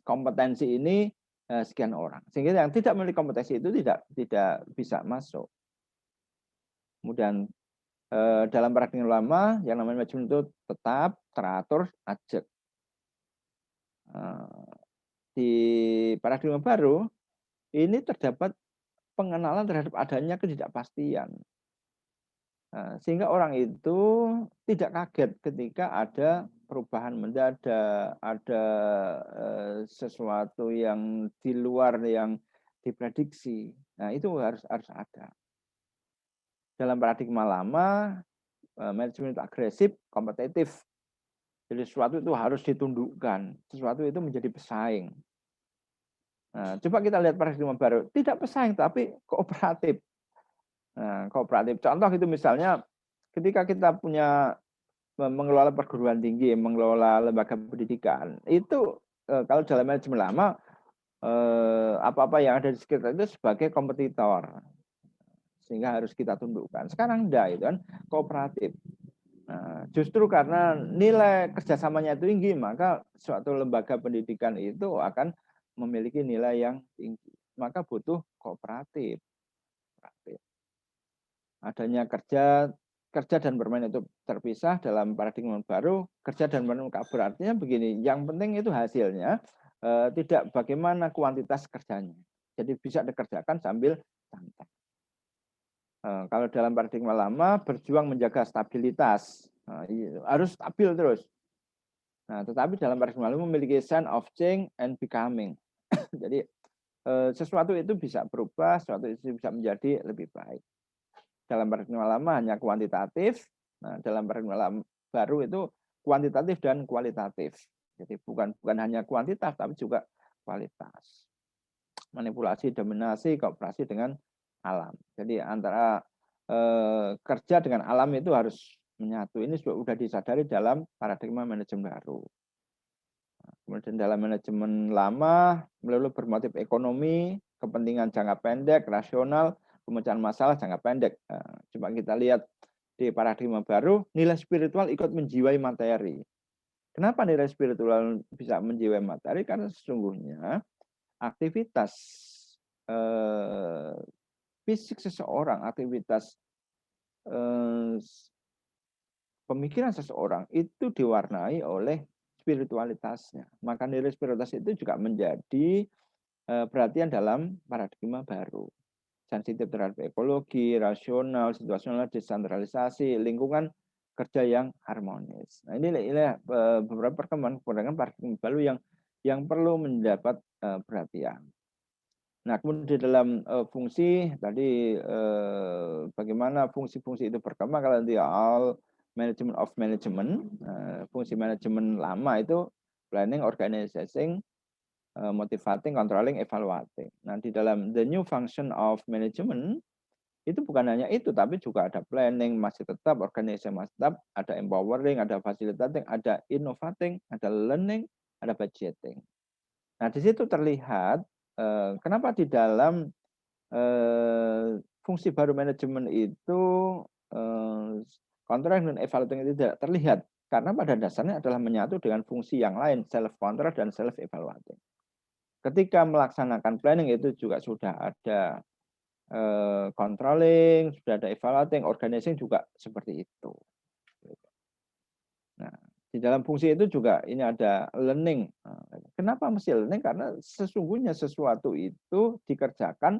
kompetensi ini sekian orang. Sehingga yang tidak memiliki kompetensi itu tidak bisa masuk. Kemudian dalam paradigma lama yang namanya manajemen itu tetap, teratur, ajak. Di di paradigma baru ini terdapat pengenalan terhadap adanya ketidakpastian. Sehingga orang itu tidak kaget ketika ada perubahan mendadak, ada sesuatu yang di luar yang diprediksi. Nah, itu harus ada. Dalam paradigma lama, manajemen itu agresif, kompetitif. Jadi sesuatu itu harus ditundukkan, sesuatu itu menjadi pesaing. Nah, coba kita lihat paradigma baru, tidak pesaing tapi kooperatif. Nah, kooperatif. Contoh itu misalnya ketika kita punya mengelola perguruan tinggi, mengelola lembaga pendidikan, itu kalau dalam manajemen lama apa-apa yang ada di sekitar itu sebagai kompetitor, sehingga harus kita tundukkan. Sekarang enggak, itu kan kooperatif. Nah, justru karena nilai kerjasamanya tinggi, maka suatu lembaga pendidikan itu akan memiliki nilai yang tinggi. Maka butuh kooperatif. Adanya kerja dan bermain itu terpisah dalam paradigma baru. Kerja dan bermain berartinya begini, yang penting itu hasilnya, tidak bagaimana kuantitas kerjanya. Jadi bisa dikerjakan sambil santai. Kalau dalam paradigma lama berjuang menjaga stabilitas, harus stabil terus. Nah, tetapi dalam paradigma lama memiliki sense of change and becoming. Jadi sesuatu itu bisa berubah, sesuatu itu bisa menjadi lebih baik. Dalam paradigma lama hanya kuantitatif, nah, dalam paradigma lama baru itu kuantitatif dan kualitatif. Jadi bukan hanya kuantitas tapi juga kualitas. Manipulasi, dominasi, kooperasi dengan alam. Jadi antara kerja dengan alam itu harus menyatu. Ini sudah disadari dalam paradigma manajemen baru. Kemudian dalam manajemen lama melalui bermotif ekonomi, kepentingan jangka pendek, rasional, pemecahan masalah jangka pendek. Coba kita lihat di paradigma baru, nilai spiritual ikut menjiwai materi. Kenapa nilai spiritual bisa menjiwai materi? Karena sesungguhnya aktivitas fisik seseorang, aktivitas pemikiran seseorang itu diwarnai oleh spiritualitasnya. Maka nilai spiritualitas itu juga menjadi perhatian dalam paradigma baru. Sensitif terhadap ekologi, rasional, situasional, desentralisasi, lingkungan kerja yang harmonis. Nah, ini beberapa perkembangan paradigma baru yang perlu mendapat perhatian. Nah, kemudian di dalam fungsi tadi bagaimana fungsi-fungsi itu berkembang kalau di all management of management, fungsi manajemen lama itu planning, organizing, motivating, controlling, evaluating. Nah, di dalam the new function of management itu bukan hanya itu, tapi juga ada planning masih tetap, organizing masih tetap, ada empowering, ada facilitating, ada innovating, ada learning, ada budgeting. Nah, di situ terlihat kenapa di dalam fungsi baru manajemen itu controlling dan evaluating itu tidak terlihat, karena pada dasarnya adalah menyatu dengan fungsi yang lain, self control dan self evaluating. Ketika melaksanakan planning itu juga sudah ada controlling, sudah ada evaluating, organizing juga seperti itu. Nah, di dalam fungsi itu juga ini ada learning. Kenapa mesti learning? Karena sesungguhnya sesuatu itu dikerjakan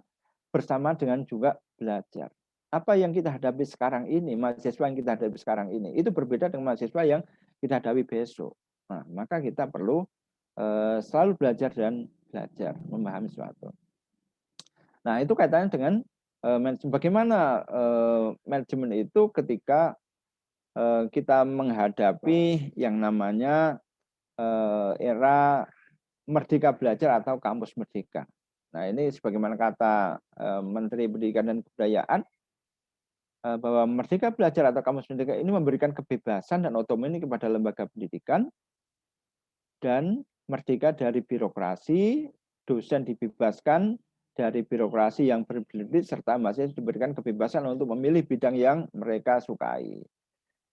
bersama dengan juga belajar. Apa yang kita hadapi sekarang ini, mahasiswa yang kita hadapi sekarang ini, itu berbeda dengan mahasiswa yang kita hadapi besok. Nah, maka kita perlu selalu belajar dan belajar, memahami sesuatu. Nah, itu kaitannya dengan bagaimana manajemen itu ketika kita menghadapi yang namanya era merdeka belajar atau kampus merdeka. Nah, ini sebagaimana kata Menteri Pendidikan dan Kebudayaan, bahwa merdeka belajar atau kampus merdeka ini memberikan kebebasan dan otonomi kepada lembaga pendidikan dan merdeka dari birokrasi, dosen dibebaskan dari birokrasi yang berbelit serta mahasiswa diberikan kebebasan untuk memilih bidang yang mereka sukai.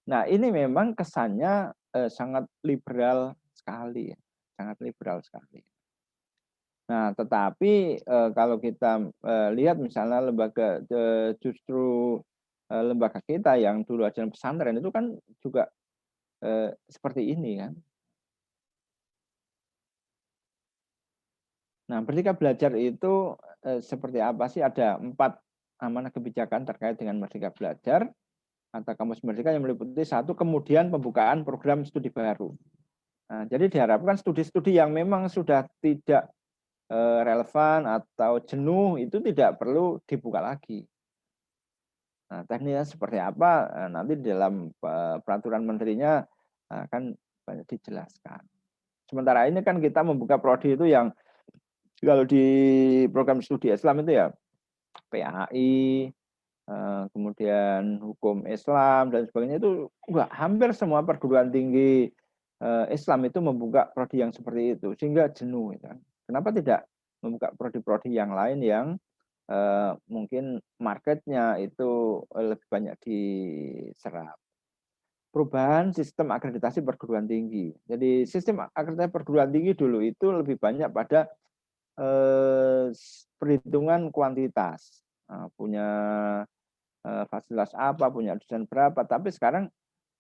Nah, ini memang kesannya sangat liberal sekali, sangat liberal sekali. Nah, tetapi kalau kita lihat misalnya lembaga justru lembaga kita yang dulu ajaran pesantren itu kan juga seperti ini kan. Nah, Merdeka Belajar itu seperti apa sih? Ada 4 amanah kebijakan terkait dengan Merdeka Belajar atau Kampus Merdeka yang meliputi 1, kemudian pembukaan program studi baru. Nah, jadi diharapkan studi-studi yang memang sudah tidak relevan atau jenuh itu tidak perlu dibuka lagi. Nah, teknisnya seperti apa nanti dalam peraturan menterinya akan banyak dijelaskan. Sementara ini kan kita membuka prodi itu yang kalau di program studi Islam itu ya PAI, kemudian hukum Islam dan sebagainya itu hampir semua perguruan tinggi Islam itu membuka prodi yang seperti itu sehingga jenuh. Gitu. Kenapa tidak membuka prodi-prodi yang lain yang mungkin marketnya itu lebih banyak diserap. Perubahan sistem akreditasi perguruan tinggi. Jadi sistem akreditasi perguruan tinggi dulu itu lebih banyak pada perhitungan kuantitas. Punya fasilitas apa, punya dosen berapa. Tapi sekarang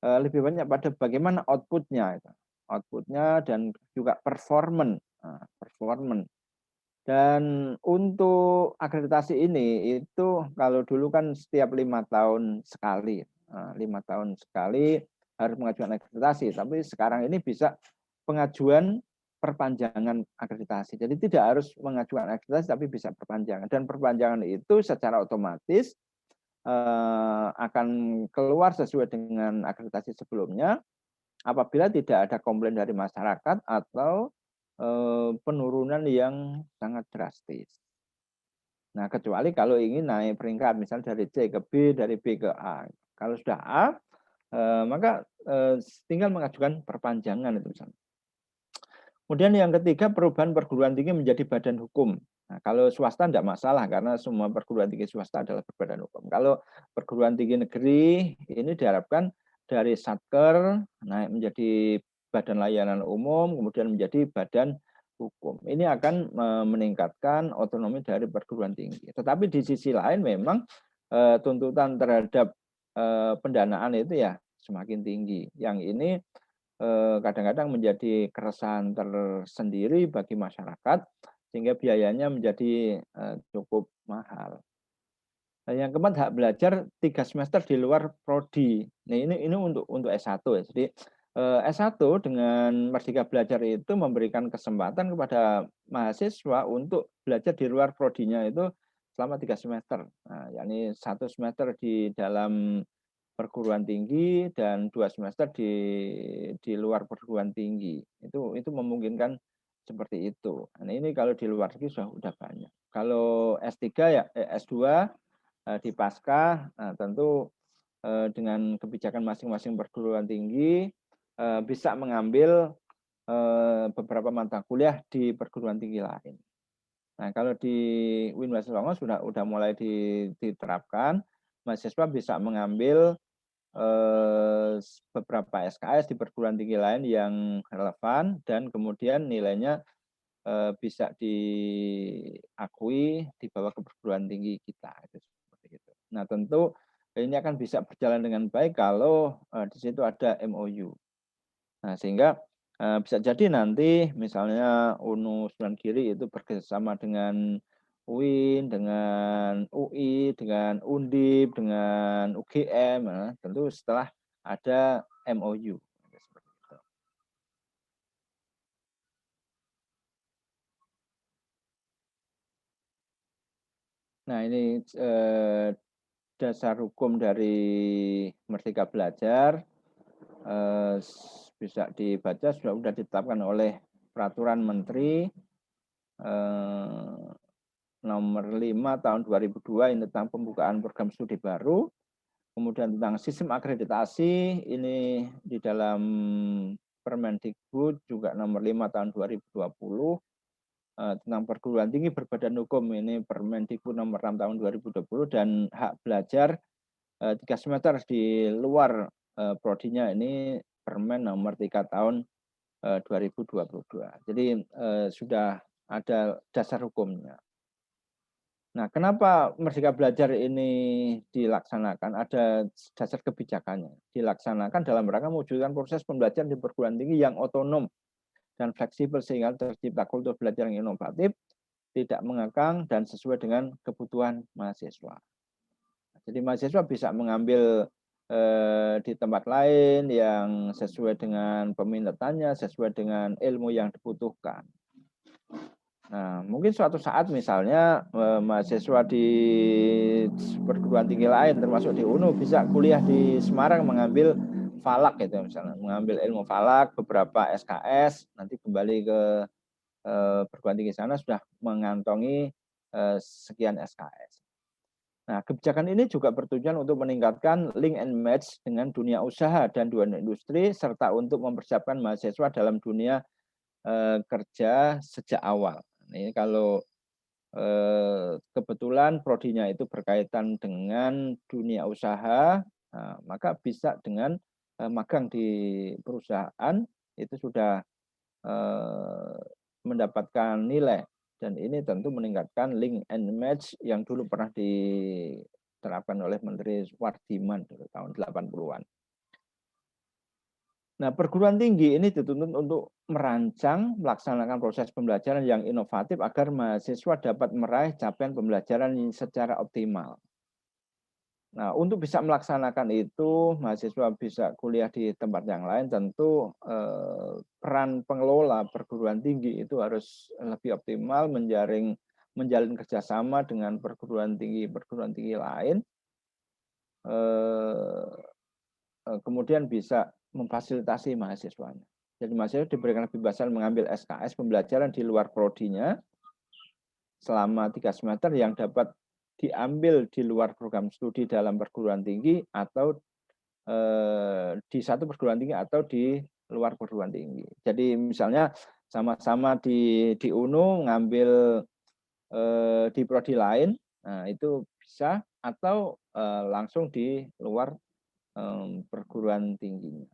lebih banyak pada bagaimana outputnya. Outputnya dan juga performance. Dan untuk akreditasi ini itu kalau dulu kan setiap 5 tahun sekali, 5 tahun sekali harus mengajukan akreditasi. Tapi sekarang ini bisa pengajuan perpanjangan akreditasi. Jadi tidak harus mengajukan akreditasi tapi bisa perpanjangan. Dan perpanjangan itu secara otomatis akan keluar sesuai dengan akreditasi sebelumnya apabila tidak ada komplain dari masyarakat atau penurunan yang sangat drastis. Nah, kecuali kalau ingin naik peringkat, misalnya dari C ke B, dari B ke A. Kalau sudah A, maka tinggal mengajukan perpanjangan itu misalnya. Kemudian yang ketiga, perubahan perguruan tinggi menjadi badan hukum. Nah, kalau swasta tidak masalah karena semua perguruan tinggi swasta adalah berbadan hukum. Kalau perguruan tinggi negeri ini diharapkan dari Satker naik menjadi badan layanan umum, kemudian menjadi badan hukum. Ini akan meningkatkan otonomi dari perguruan tinggi. Tetapi di sisi lain memang tuntutan terhadap pendanaan itu ya semakin tinggi. Yang ini kadang-kadang menjadi keresahan tersendiri bagi masyarakat sehingga biayanya menjadi cukup mahal. Nah, yang keempat, hak belajar 3 semester di luar prodi. Nah, ini untuk S1 ya. Jadi S1 dengan Merdeka Belajar itu memberikan kesempatan kepada mahasiswa untuk belajar di luar prodinya itu selama 3 semester. Nah, yakni 1 semester di dalam perguruan tinggi dan 2 semester di luar perguruan tinggi. Itu memungkinkan seperti itu. Nah, ini kalau di luar negeri sudah banyak. Kalau S3 ya S2 di Pasca, nah, tentu dengan kebijakan masing-masing perguruan tinggi bisa mengambil beberapa mata kuliah di perguruan tinggi lain. Nah, kalau di Uin Songo sudah mulai diterapkan, mahasiswa bisa mengambil beberapa SKS di perguruan tinggi lain yang relevan dan kemudian nilainya bisa diakui dibawa ke perguruan tinggi kita. Seperti itu. Nah, tentu ini akan bisa berjalan dengan baik kalau di situ ada MOU. Nah, sehingga bisa jadi nanti misalnya UNU Sunan Giri itu bekerjasama dengan UIN, dengan UI, dengan Undip, dengan UGM, tentu setelah ada MOU. Nah, ini dasar hukum dari Merdeka Belajar bisa dibaca sudah ditetapkan oleh Peraturan Menteri nomor 5 tahun 2002 ini tentang pembukaan program studi baru. Kemudian tentang sistem akreditasi ini di dalam Permendikbud juga nomor 5 tahun 2020 tentang perguruan tinggi berbadan hukum ini Permendikbud nomor 6 tahun 2020 dan hak belajar 3 semester di luar prodinya ini Permen nomor 3 tahun 2022. Jadi sudah ada dasar hukumnya. Nah, kenapa Merdeka Belajar ini dilaksanakan? Ada dasar kebijakannya. Dilaksanakan dalam rangka mewujudkan proses pembelajaran di perguruan tinggi yang otonom dan fleksibel sehingga tercipta kultur belajar yang inovatif, tidak mengekang dan sesuai dengan kebutuhan mahasiswa. Jadi mahasiswa bisa mengambil di tempat lain yang sesuai dengan peminatannya, sesuai dengan ilmu yang dibutuhkan. Nah, mungkin suatu saat misalnya mahasiswa di perguruan tinggi lain, termasuk di UNU, bisa kuliah di Semarang mengambil falak gitu misalnya, mengambil ilmu falak, beberapa SKS, nanti kembali ke perguruan tinggi sana sudah mengantongi sekian SKS. Nah, kebijakan ini juga bertujuan untuk meningkatkan link and match dengan dunia usaha dan dunia industri, serta untuk mempersiapkan mahasiswa dalam dunia kerja sejak awal. Ini kalau kebetulan prodinya itu berkaitan dengan dunia usaha, maka bisa dengan magang di perusahaan itu sudah mendapatkan nilai. Dan ini tentu meningkatkan link and match yang dulu pernah diterapkan oleh Menteri Wardiman tahun 80-an. Nah, perguruan tinggi ini dituntut untuk merancang, melaksanakan proses pembelajaran yang inovatif agar mahasiswa dapat meraih capaian pembelajaran secara optimal. Nah, untuk bisa melaksanakan itu, mahasiswa bisa kuliah di tempat yang lain, tentu peran pengelola perguruan tinggi itu harus lebih optimal, menjalin kerjasama dengan perguruan tinggi lain, kemudian bisa memfasilitasi mahasiswanya. Jadi mahasiswa diberikan kebebasan mengambil SKS pembelajaran di luar prodinya selama 3 semester yang dapat diambil di luar program studi dalam perguruan tinggi atau di satu perguruan tinggi atau di luar perguruan tinggi. Jadi misalnya sama-sama di UNU mengambil di prodi lain, nah itu bisa, atau langsung di luar perguruan tingginya.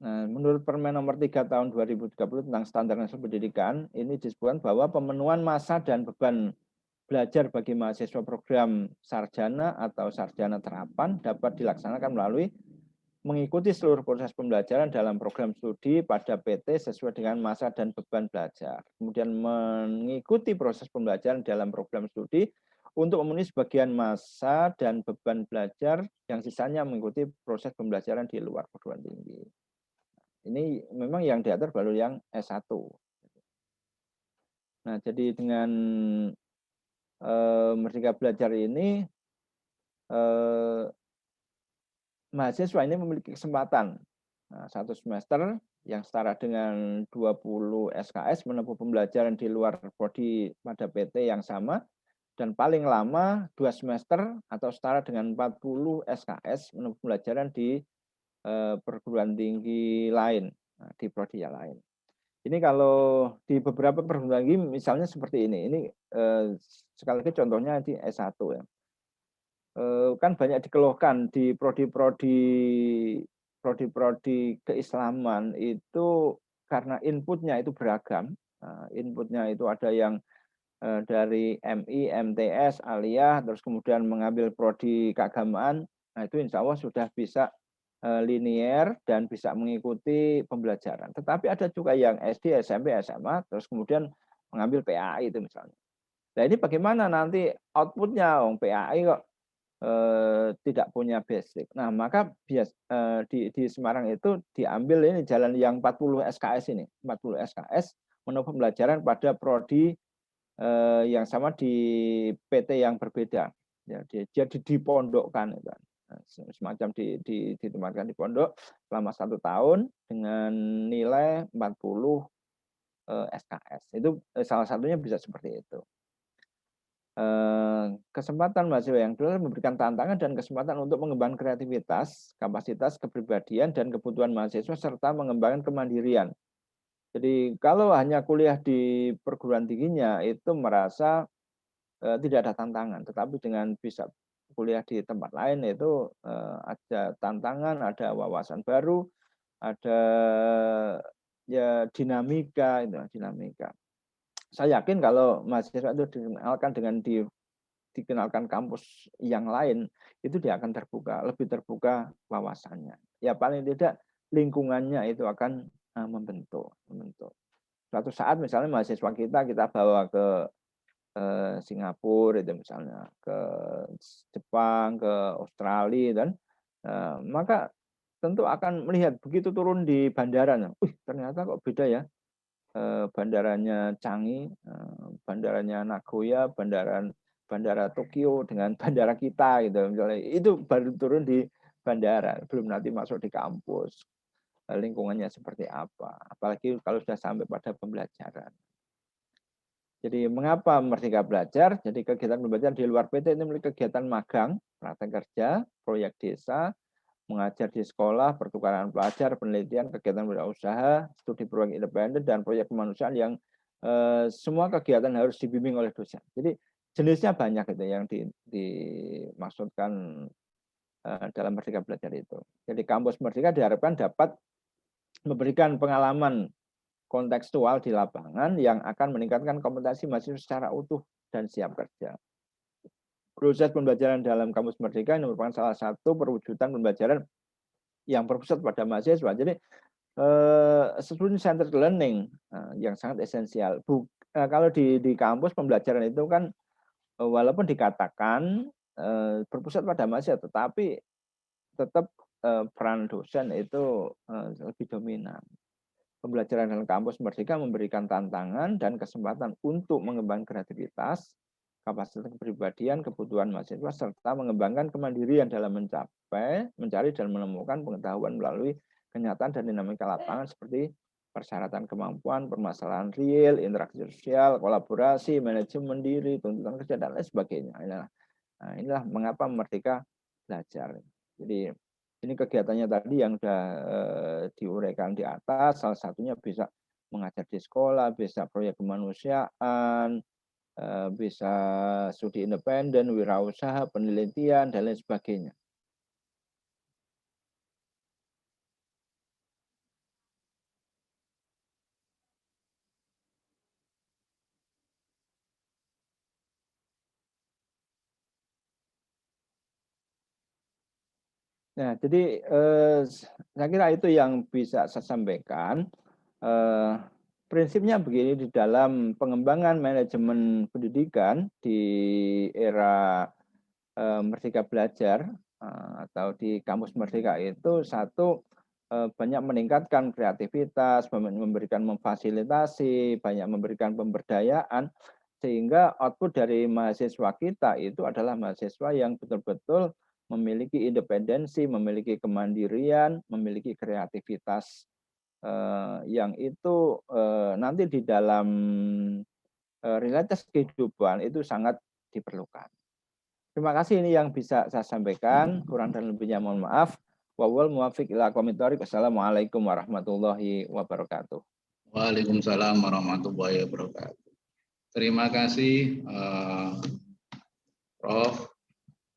Nah, menurut Permen nomor 3 tahun 2030 tentang standar nasional pendidikan, ini disebutkan bahwa pemenuhan massa dan beban belajar bagi mahasiswa program sarjana atau sarjana terapan dapat dilaksanakan melalui mengikuti seluruh proses pembelajaran dalam program studi pada PT sesuai dengan massa dan beban belajar. Kemudian mengikuti proses pembelajaran dalam program studi untuk memenuhi sebagian massa dan beban belajar yang sisanya mengikuti proses pembelajaran di luar perguruan tinggi. Ini memang yang diatur baru yang S1. Nah, jadi dengan Merdeka Belajar ini, mahasiswa ini memiliki kesempatan 1 semester yang setara dengan 20 SKS menempuh pembelajaran di luar prodi pada PT yang sama, dan paling lama 2 semester atau setara dengan 40 SKS menempuh pembelajaran di perguruan tinggi lain, di prodi yang lain. Ini kalau di beberapa perguruan tinggi misalnya seperti ini. Ini sekali lagi contohnya di S1 ya. Kan banyak dikeluhkan di prodi-prodi keislaman itu karena inputnya itu beragam. Inputnya itu ada yang dari MI, MTS, Aliyah, terus kemudian mengambil prodi keagamaan. Nah, itu insya Allah sudah bisa linier dan bisa mengikuti pembelajaran. Tetapi ada juga yang SD, SMP, SMA, terus kemudian mengambil PAI itu misalnya. Nah, ini bagaimana nanti outputnya? PAI kok tidak punya basic. Nah, maka di Semarang itu diambil ini jalan yang 40 SKS ini. 40 SKS menempuh pembelajaran pada prodi yang sama di PT yang berbeda. Ya, dia dipondokkan. Semacam ditempatkan di pondok selama 1 tahun dengan nilai 40 SKS. Itu salah satunya bisa seperti itu. Kesempatan mahasiswa yang dulu memberikan tantangan dan kesempatan untuk mengembangkan kreativitas, kapasitas, kepribadian, dan kebutuhan mahasiswa, serta mengembangkan kemandirian. Jadi kalau hanya kuliah di perguruan tingginya itu merasa tidak ada tantangan, tetapi dengan bisa kuliah di tempat lain itu ada tantangan, ada wawasan baru, ada ya dinamika. Saya yakin kalau mahasiswa itu dikenalkan dikenalkan kampus yang lain, itu dia akan lebih terbuka wawasannya. Ya paling tidak lingkungannya itu akan membentuk. Suatu saat misalnya mahasiswa kita bawa ke Singapura itu misalnya, ke Jepang, ke Australia, dan maka tentu akan melihat begitu turun di bandaranya, ternyata kok beda ya, bandaranya Changi, bandaranya Nagoya, bandara Tokyo dengan bandara kita gitu misalnya. Itu baru turun di bandara, belum nanti masuk di kampus, lingkungannya seperti apa, apalagi kalau sudah sampai pada pembelajaran. Jadi mengapa Merdeka Belajar? Jadi kegiatan pembelajaran di luar PT ini memiliki kegiatan magang, praktek kerja, proyek desa, mengajar di sekolah, pertukaran pelajar, penelitian, kegiatan wirausaha, studi proyek independen, dan proyek kemanusiaan yang semua kegiatan harus dibimbing oleh dosen. Jadi jenisnya banyak itu yang dimaksudkan dalam Merdeka Belajar itu. Jadi kampus Merdeka diharapkan dapat memberikan pengalaman kontekstual di lapangan yang akan meningkatkan kompetensi mahasiswa secara utuh dan siap kerja. Proses pembelajaran dalam kampus Merdeka ini merupakan salah satu perwujudan pembelajaran yang berpusat pada mahasiswa. Jadi student centered learning yang sangat esensial. Kalau di kampus pembelajaran itu kan walaupun dikatakan berpusat pada mahasiswa, tetapi tetap peran dosen itu lebih dominan. Pembelajaran dalam kampus Merdeka memberikan tantangan dan kesempatan untuk mengembangkan kreativitas, kapasitas kepribadian, kebutuhan mahasiswa, serta mengembangkan kemandirian dalam mencari dan menemukan pengetahuan melalui kenyataan dan dinamika lapangan seperti persyaratan kemampuan, permasalahan real, interaksi sosial, kolaborasi, manajemen diri, tuntutan kerja, dan lain sebagainya. Inilah mengapa Merdeka Belajar. Jadi ini kegiatannya tadi yang sudah diuraikan di atas, salah satunya bisa mengajar di sekolah, bisa proyek kemanusiaan, bisa studi independen, wirausaha, penelitian, dan lain sebagainya. Nah, jadi saya kira itu yang bisa saya sampaikan. Prinsipnya begini, di dalam pengembangan manajemen pendidikan di era Merdeka Belajar atau di kampus Merdeka itu satu, banyak meningkatkan kreativitas, memberikan memfasilitasi, banyak memberikan pemberdayaan, sehingga output dari mahasiswa kita itu adalah mahasiswa yang betul-betul memiliki independensi, memiliki kemandirian, memiliki kreativitas yang itu nanti di dalam realitas kehidupan itu sangat diperlukan. Terima kasih, ini yang bisa saya sampaikan. Kurang dan lebihnya mohon maaf. Wawal muwafiq ila aqwamit thoriq. Wassalamualaikum warahmatullahi wabarakatuh. Waalaikumsalam warahmatullahi wabarakatuh. Terima kasih Prof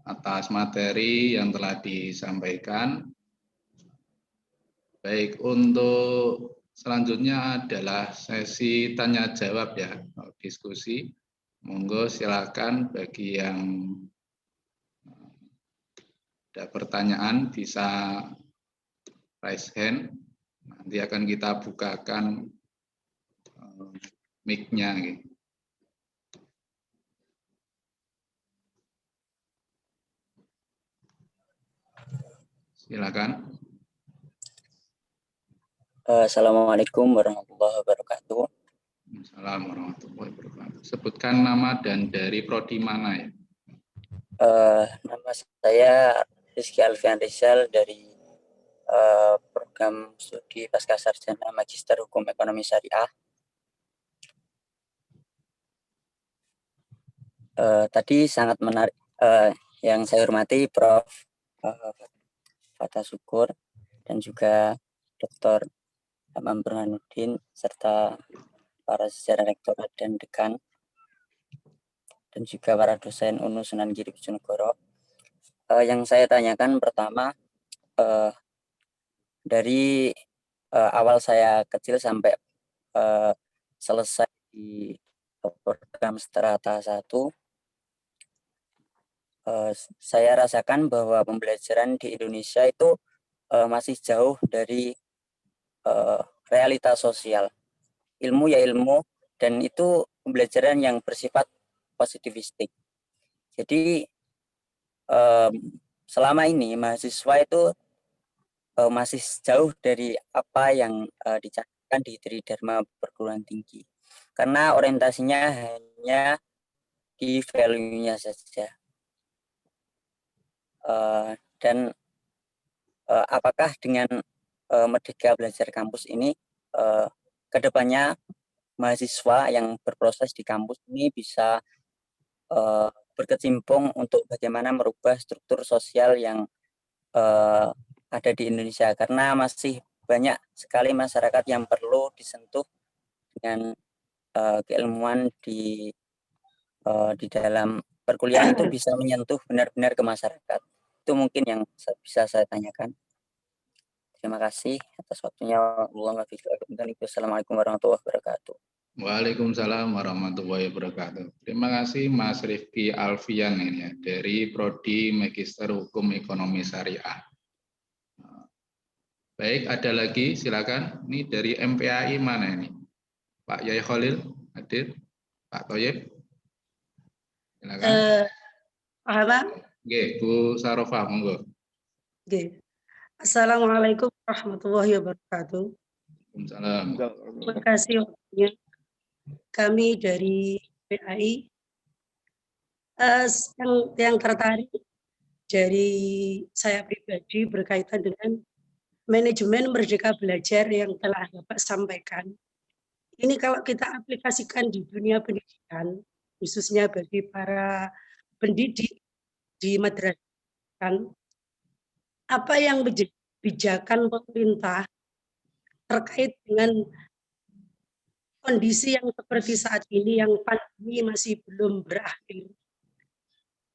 atas materi yang telah disampaikan. Baik, untuk selanjutnya adalah sesi tanya jawab ya, diskusi. Monggo silakan bagi yang ada pertanyaan bisa raise hand. Nanti akan kita bukakan mic-nya. Silakan. Assalamualaikum warahmatullahi wabarakatuh. Assalamualaikum warahmatullahi wabarakatuh. Sebutkan nama dan dari prodi mana ya? Nama saya Rizky Alfian Rizal dari program studi Pascasarjana Magister Hukum Ekonomi Syariah. Tadi sangat menarik, yang saya hormati Prof. Fatah Syukur dan juga Dr. Hamam Burhanuddin serta para sejarah rektorat dan dekan dan juga para dosen UNU Sunan Giri Bojonegoro. Yang saya tanyakan pertama, dari awal saya kecil sampai selesai di program Strata 1, saya rasakan bahwa pembelajaran di Indonesia itu masih jauh dari realitas sosial. Ilmu ya ilmu, dan itu pembelajaran yang bersifat positivistik. Jadi selama ini mahasiswa itu masih jauh dari apa yang dicantumkan di Tridharma perguruan tinggi, karena orientasinya hanya di value-nya saja. Dan apakah dengan Merdeka Belajar Kampus ini kedepannya mahasiswa yang berproses di kampus ini bisa berkecimpung untuk bagaimana merubah struktur sosial yang ada di Indonesia, karena masih banyak sekali masyarakat yang perlu disentuh dengan keilmuan di dalam perkuliahan itu bisa menyentuh benar-benar ke masyarakat. Itu mungkin yang bisa saya tanyakan. Terima kasih atas waktunya. Wassalamualaikum warahmatullahi wabarakatuh. Waalaikumsalam warahmatullahi wabarakatuh. Terima kasih Mas Rifki Alfian ini ya, dari Prodi Magister Hukum Ekonomi Syariah. Baik, ada lagi, silakan. Ini dari MPAI mana ini? Pak Yai Khalil hadir? Pak Toyib? Silakan. Oke, Bu Sarofa, monggo. Oke. Assalamualaikum warahmatullahi wabarakatuh. Waalaikumsalam. Terima kasih waktunya. Kami dari PAI yang tertarik dari saya pribadi berkaitan dengan manajemen Merdeka Belajar yang telah Bapak sampaikan. Ini kalau kita aplikasikan di dunia pendidikan, khususnya bagi para pendidik di madrasah, apa yang menjadi kebijakan pemerintah terkait dengan kondisi yang seperti saat ini, yang pandemi masih belum berakhir.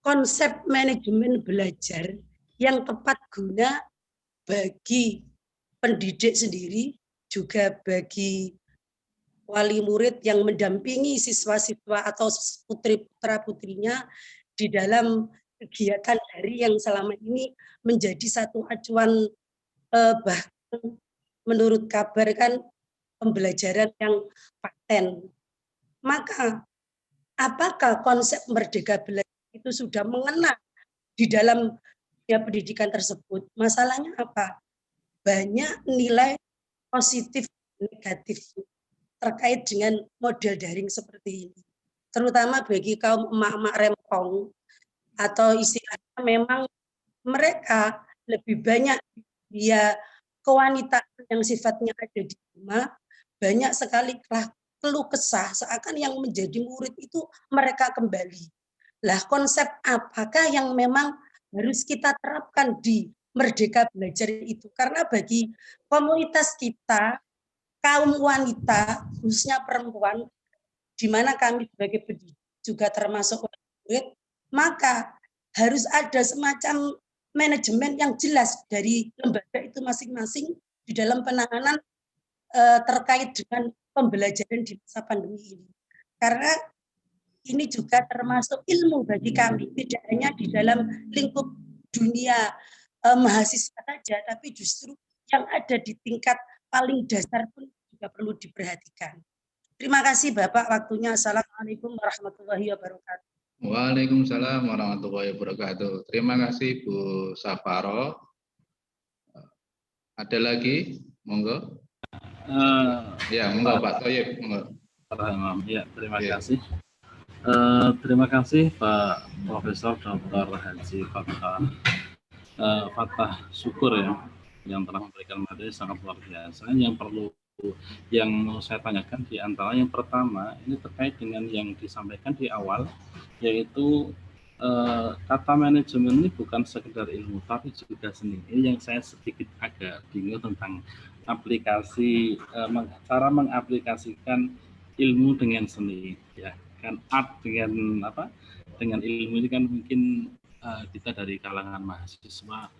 Konsep manajemen belajar yang tepat guna bagi pendidik sendiri, juga bagi wali murid yang mendampingi siswa-siswa atau putra-putrinya di dalam kegiatan dari yang selama ini menjadi satu acuan, bahkan menurut kabar kan pembelajaran yang paten. Maka apakah konsep Merdeka Belajar itu sudah mengena di dalam pendidikan tersebut? Masalahnya apa? Banyak nilai positif negatif terkait dengan model daring seperti ini. Terutama bagi kaum emak-emak rempong, atau istilahnya memang mereka lebih banyak dia kewanitaan yang sifatnya ada di rumah, banyak sekali keluh kesah seakan yang menjadi murid itu mereka kembali. Lah konsep apakah yang memang harus kita terapkan di Merdeka Belajar itu? Karena bagi komunitas kita, kaum wanita, khususnya perempuan, di mana kami sebagai pendidik juga termasuk murid, maka harus ada semacam manajemen yang jelas dari lembaga itu masing-masing di dalam penanganan terkait dengan pembelajaran di masa pandemi ini. Karena ini juga termasuk ilmu bagi kami, tidak hanya di dalam lingkup dunia mahasiswa saja, tapi justru yang ada di tingkat paling dasar pun juga perlu diperhatikan. Terima kasih Bapak waktunya. Assalamualaikum warahmatullahi wabarakatuh. Waalaikumsalam warahmatullahi wabarakatuh. Terima kasih Bu Safaro. Ada lagi? Monggo. Ya, monggo Pak Toyib. Ya, terima kasih. Terima kasih Pak Profesor Dr. Haji Fathah Syukur ya, yang telah memberikan materi sangat luar biasa. Yang mau saya tanyakan di antara yang pertama ini terkait dengan yang disampaikan di awal, yaitu kata manajemen ini bukan sekedar ilmu tapi juga seni. Ini yang saya sedikit agak bingung tentang aplikasi, cara mengaplikasikan ilmu dengan seni ya. Kan art dengan apa, dengan ilmu ini kan mungkin kita dari kalangan mahasiswa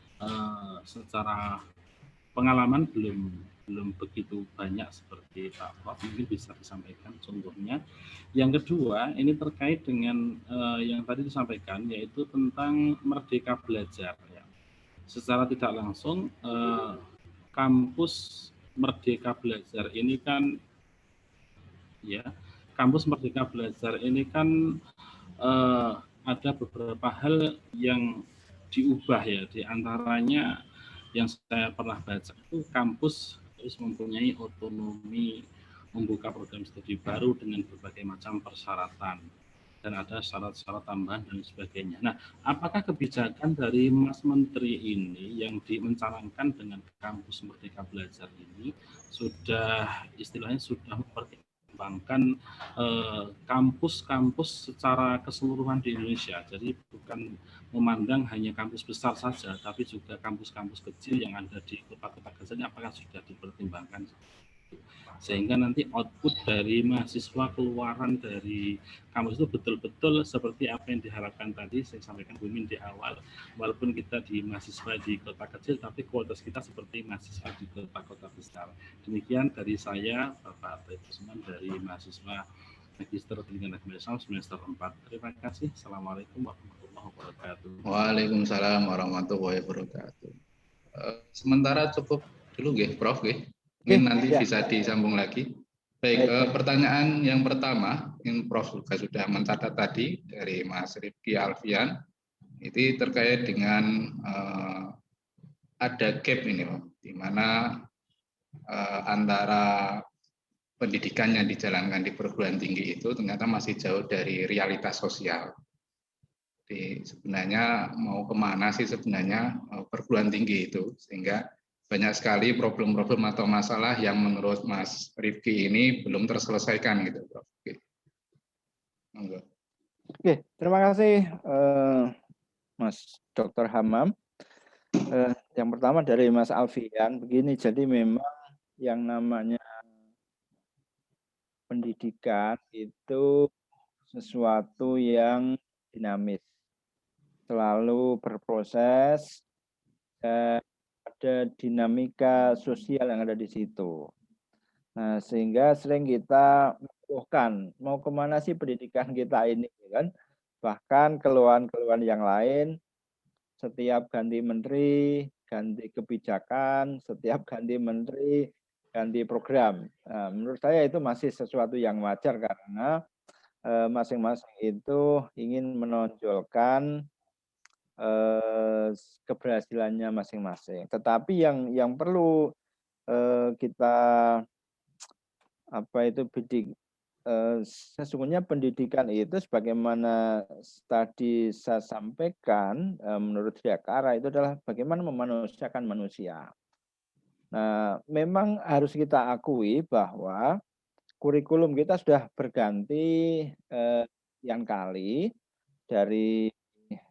secara pengalaman belum begitu banyak seperti Pak Prof, mungkin bisa disampaikan contohnya. Yang kedua ini terkait dengan yang tadi disampaikan, yaitu tentang Merdeka Belajar ya. Secara tidak langsung kampus Merdeka Belajar ini kan ya, kampus Merdeka Belajar ini kan ada beberapa hal yang diubah ya, di antaranya yang saya pernah baca itu kampus harus mempunyai otonomi membuka program studi baru dengan berbagai macam persyaratan dan ada syarat-syarat tambahan dan sebagainya. Nah, apakah kebijakan dari Mas Menteri ini yang dimencanangkan dengan kampus Merdeka Belajar ini sudah istilahnya sudah mempertimbangkan kampus-kampus secara keseluruhan di Indonesia. Jadi bukan memandang hanya kampus besar saja, tapi juga kampus-kampus kecil yang ada di kota-kota kecil, apakah sudah dipertimbangkan? Sehingga nanti output dari mahasiswa keluaran dari kampus itu betul-betul seperti apa yang diharapkan tadi saya sampaikan Bu Min di awal, walaupun kita di mahasiswa di kota kecil tapi kualitas kita seperti mahasiswa di kota-kota besar. Demikian dari saya Bapak Taib Usman dari mahasiswa Magister Pendidikan Agama Islam semester 4. Terima kasih. Assalamualaikum warahmatullahi wabarakatuh. Waalaikumsalam warahmatullahi wabarakatuh. Sementara cukup dulu nggih, Prof nggih. Mungkin nanti bisa disambung lagi. Baik, pertanyaan yang pertama, yang Prof juga sudah mencatat tadi dari Mas Rifki Alfian, itu terkait dengan ada gap ini, Pak, di mana antara pendidikan yang dijalankan di perguruan tinggi itu ternyata masih jauh dari realitas sosial. Jadi sebenarnya mau kemana sih sebenarnya perguruan tinggi itu, sehingga banyak sekali problem-problem atau masalah yang menurut Mas Rifki ini belum terselesaikan gitu, Prof. Oke, terima kasih Mas Dr. Hamam. Yang pertama dari Mas Alfian, begini, jadi memang yang namanya pendidikan itu sesuatu yang dinamis, selalu berproses, ada dinamika sosial yang ada di situ. Nah, sehingga sering kita mengeluhkan, mau kemana sih pendidikan kita ini, kan? Bahkan keluhan-keluhan yang lain, setiap ganti menteri, ganti kebijakan, setiap ganti menteri, ganti program. Nah, menurut saya itu masih sesuatu yang wajar karena masing-masing itu ingin menonjolkan keberhasilannya masing-masing. Tetapi yang perlu kita sesungguhnya pendidikan itu sebagaimana tadi saya sampaikan menurut Diakara itu adalah bagaimana memanusiakan manusia. Nah, memang harus kita akui bahwa kurikulum kita sudah berganti sekian kali dari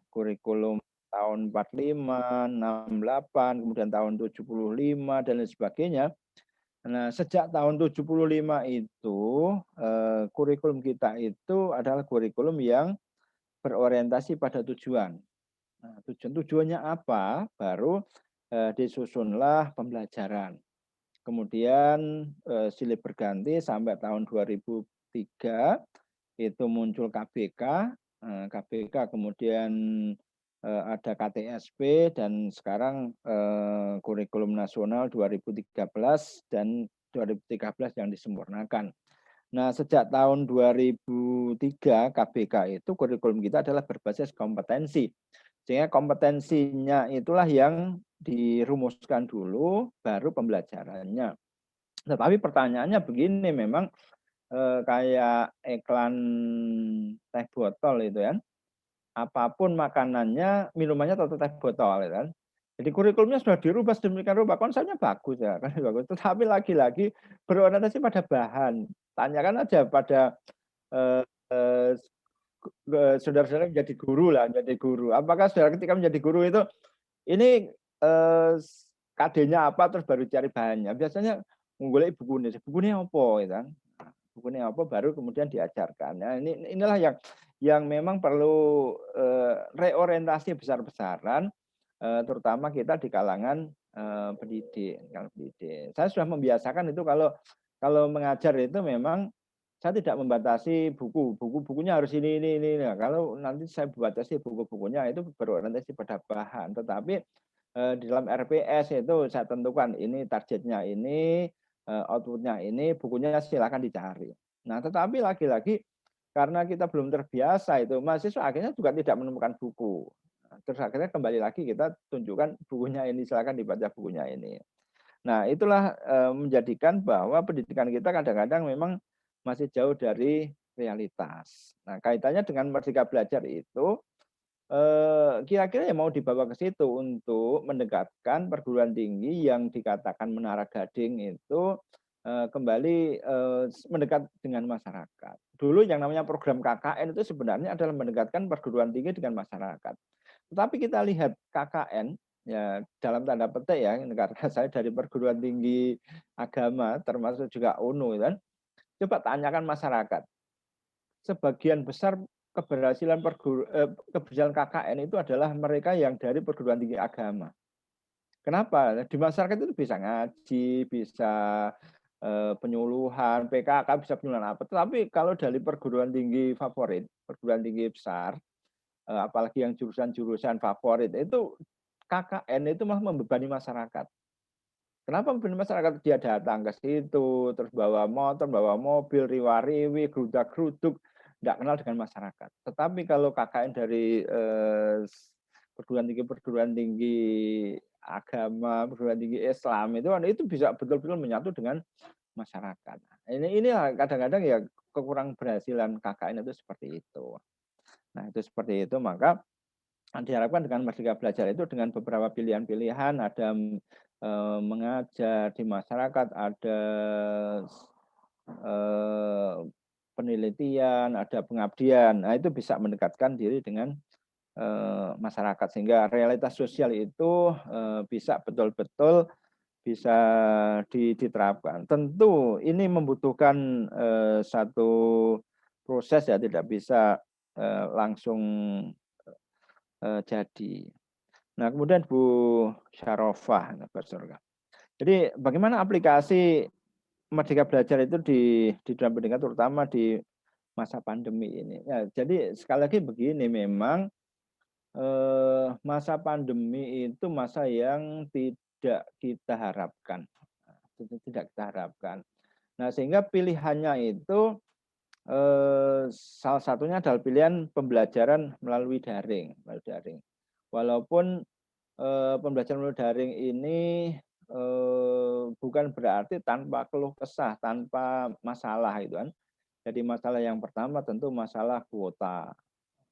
kurikulum tahun 45, 68, kemudian tahun 75 dan lain sebagainya. Nah, sejak tahun 75 itu kurikulum kita itu adalah kurikulum yang berorientasi pada tujuan. Nah, tujuannya apa? Baru disusunlah pembelajaran. Kemudian silih berganti sampai tahun 2003 itu muncul KBK, KBK kemudian ada KTSP dan sekarang kurikulum nasional 2013 dan 2013 yang disempurnakan. Nah, sejak tahun 2003 KBK itu kurikulum kita adalah berbasis kompetensi. Sehingga kompetensinya itulah yang dirumuskan dulu, baru pembelajarannya. Tetapi pertanyaannya begini, memang kayak iklan teh botol itu kan, apapun makanannya, minumannya tetap teh botol kan. Jadi kurikulumnya sudah dirubah sedemikian rupa, konsepnya bagus ya, kan bagus. Tetapi lagi-lagi berorientasi pada bahan. Tanyakan aja pada saudara-saudara menjadi guru lah, menjadi guru. Apakah saudara ketika menjadi guru itu ini KD-nya apa terus baru cari bahannya? Biasanya menggolek bukunya apa gitu kan. Bukunya apa baru kemudian diajarkan. Nah, inilah yang memang perlu reorientasi besar-besaran, terutama kita di kalangan pendidik. Saya sudah membiasakan itu kalau mengajar itu memang saya tidak membatasi bukunya harus ini. Nah, kalau nanti saya membatasi buku-bukunya itu berorientasi pada bahan. Tetapi di dalam RPS itu saya tentukan ini targetnya ini, outputnya ini, bukunya silakan dicari. Nah, tetapi lagi-lagi karena kita belum terbiasa itu, mahasiswa akhirnya juga tidak menemukan buku. Nah, terus akhirnya kembali lagi kita tunjukkan bukunya ini, silakan dibaca bukunya ini. Nah, itulah menjadikan bahwa pendidikan kita kadang-kadang memang masih jauh dari realitas. Nah, kaitannya dengan Merdeka Belajar itu, kira-kira ya mau dibawa ke situ untuk mendekatkan perguruan tinggi yang dikatakan menara gading itu kembali mendekat dengan masyarakat. Dulu yang namanya program KKN itu sebenarnya adalah mendekatkan perguruan tinggi dengan masyarakat. Tetapi kita lihat KKN ya dalam tanda petik ya, karena saya dari perguruan tinggi agama termasuk juga UNU kan. Coba tanyakan masyarakat. Sebagian besar keberhasilan keberhasilan KKN itu adalah mereka yang dari perguruan tinggi agama. Kenapa? Di masyarakat itu bisa ngaji, bisa penyuluhan, PKK, bisa penyuluhan apa. Tetapi kalau dari perguruan tinggi favorit, perguruan tinggi besar, apalagi yang jurusan-jurusan favorit, itu KKN itu malah membebani masyarakat. Kenapa membebani masyarakat? Dia datang ke situ, terus bawa motor, bawa mobil, riwa-riwi, gerudak-geruduk, tidak kenal dengan masyarakat. Tetapi kalau KKN dari perguruan tinggi agama, perguruan tinggi Islam itu bisa betul-betul menyatu dengan masyarakat. Ini kadang-kadang ya kekurang berhasilan KKN itu seperti itu. Nah, itu seperti itu, maka diharapkan dengan Merdeka Belajar itu dengan beberapa pilihan-pilihan, ada mengajar di masyarakat, ada penelitian, ada pengabdian. Nah, itu bisa mendekatkan diri dengan masyarakat sehingga realitas sosial itu bisa betul-betul bisa diterapkan. Tentu ini membutuhkan satu proses ya, tidak bisa langsung jadi. Nah, kemudian Bu Syarofah, jadi bagaimana aplikasi Merdeka Belajar itu di dalam pendidikan terutama di masa pandemi ini. Ya, jadi sekali lagi begini, memang masa pandemi itu masa yang tidak kita harapkan. Tidak kita harapkan. Nah, sehingga pilihannya itu salah satunya adalah pilihan pembelajaran melalui daring. Walaupun pembelajaran melalui daring ini bukan berarti tanpa keluh kesah, tanpa masalah itu kan. Jadi masalah yang pertama tentu masalah kuota.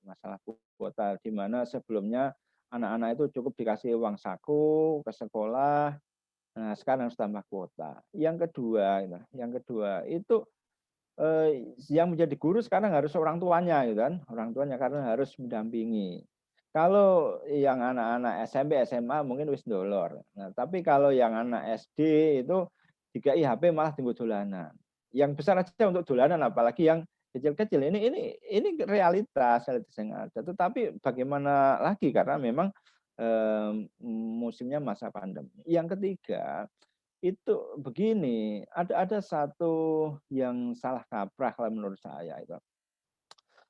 Masalah kuota di mana sebelumnya anak-anak itu cukup dikasih uang saku ke sekolah. Nah, sekarang harus tambah kuota. Yang kedua itu yang menjadi guru sekarang harus orang tuanya gitu kan. Orang tuanya karena harus mendampingi. Kalau yang anak-anak SMP, SMA mungkin wis dolor. Nah, tapi kalau yang anak SD itu jika HP malah tinggal dolanan. Yang besar aja untuk dolanan, apalagi yang kecil-kecil. Ini realitas yang ada. Tetapi bagaimana lagi karena memang musimnya masa pandemi. Yang ketiga itu begini, ada satu yang salah kaprah kalau menurut saya itu.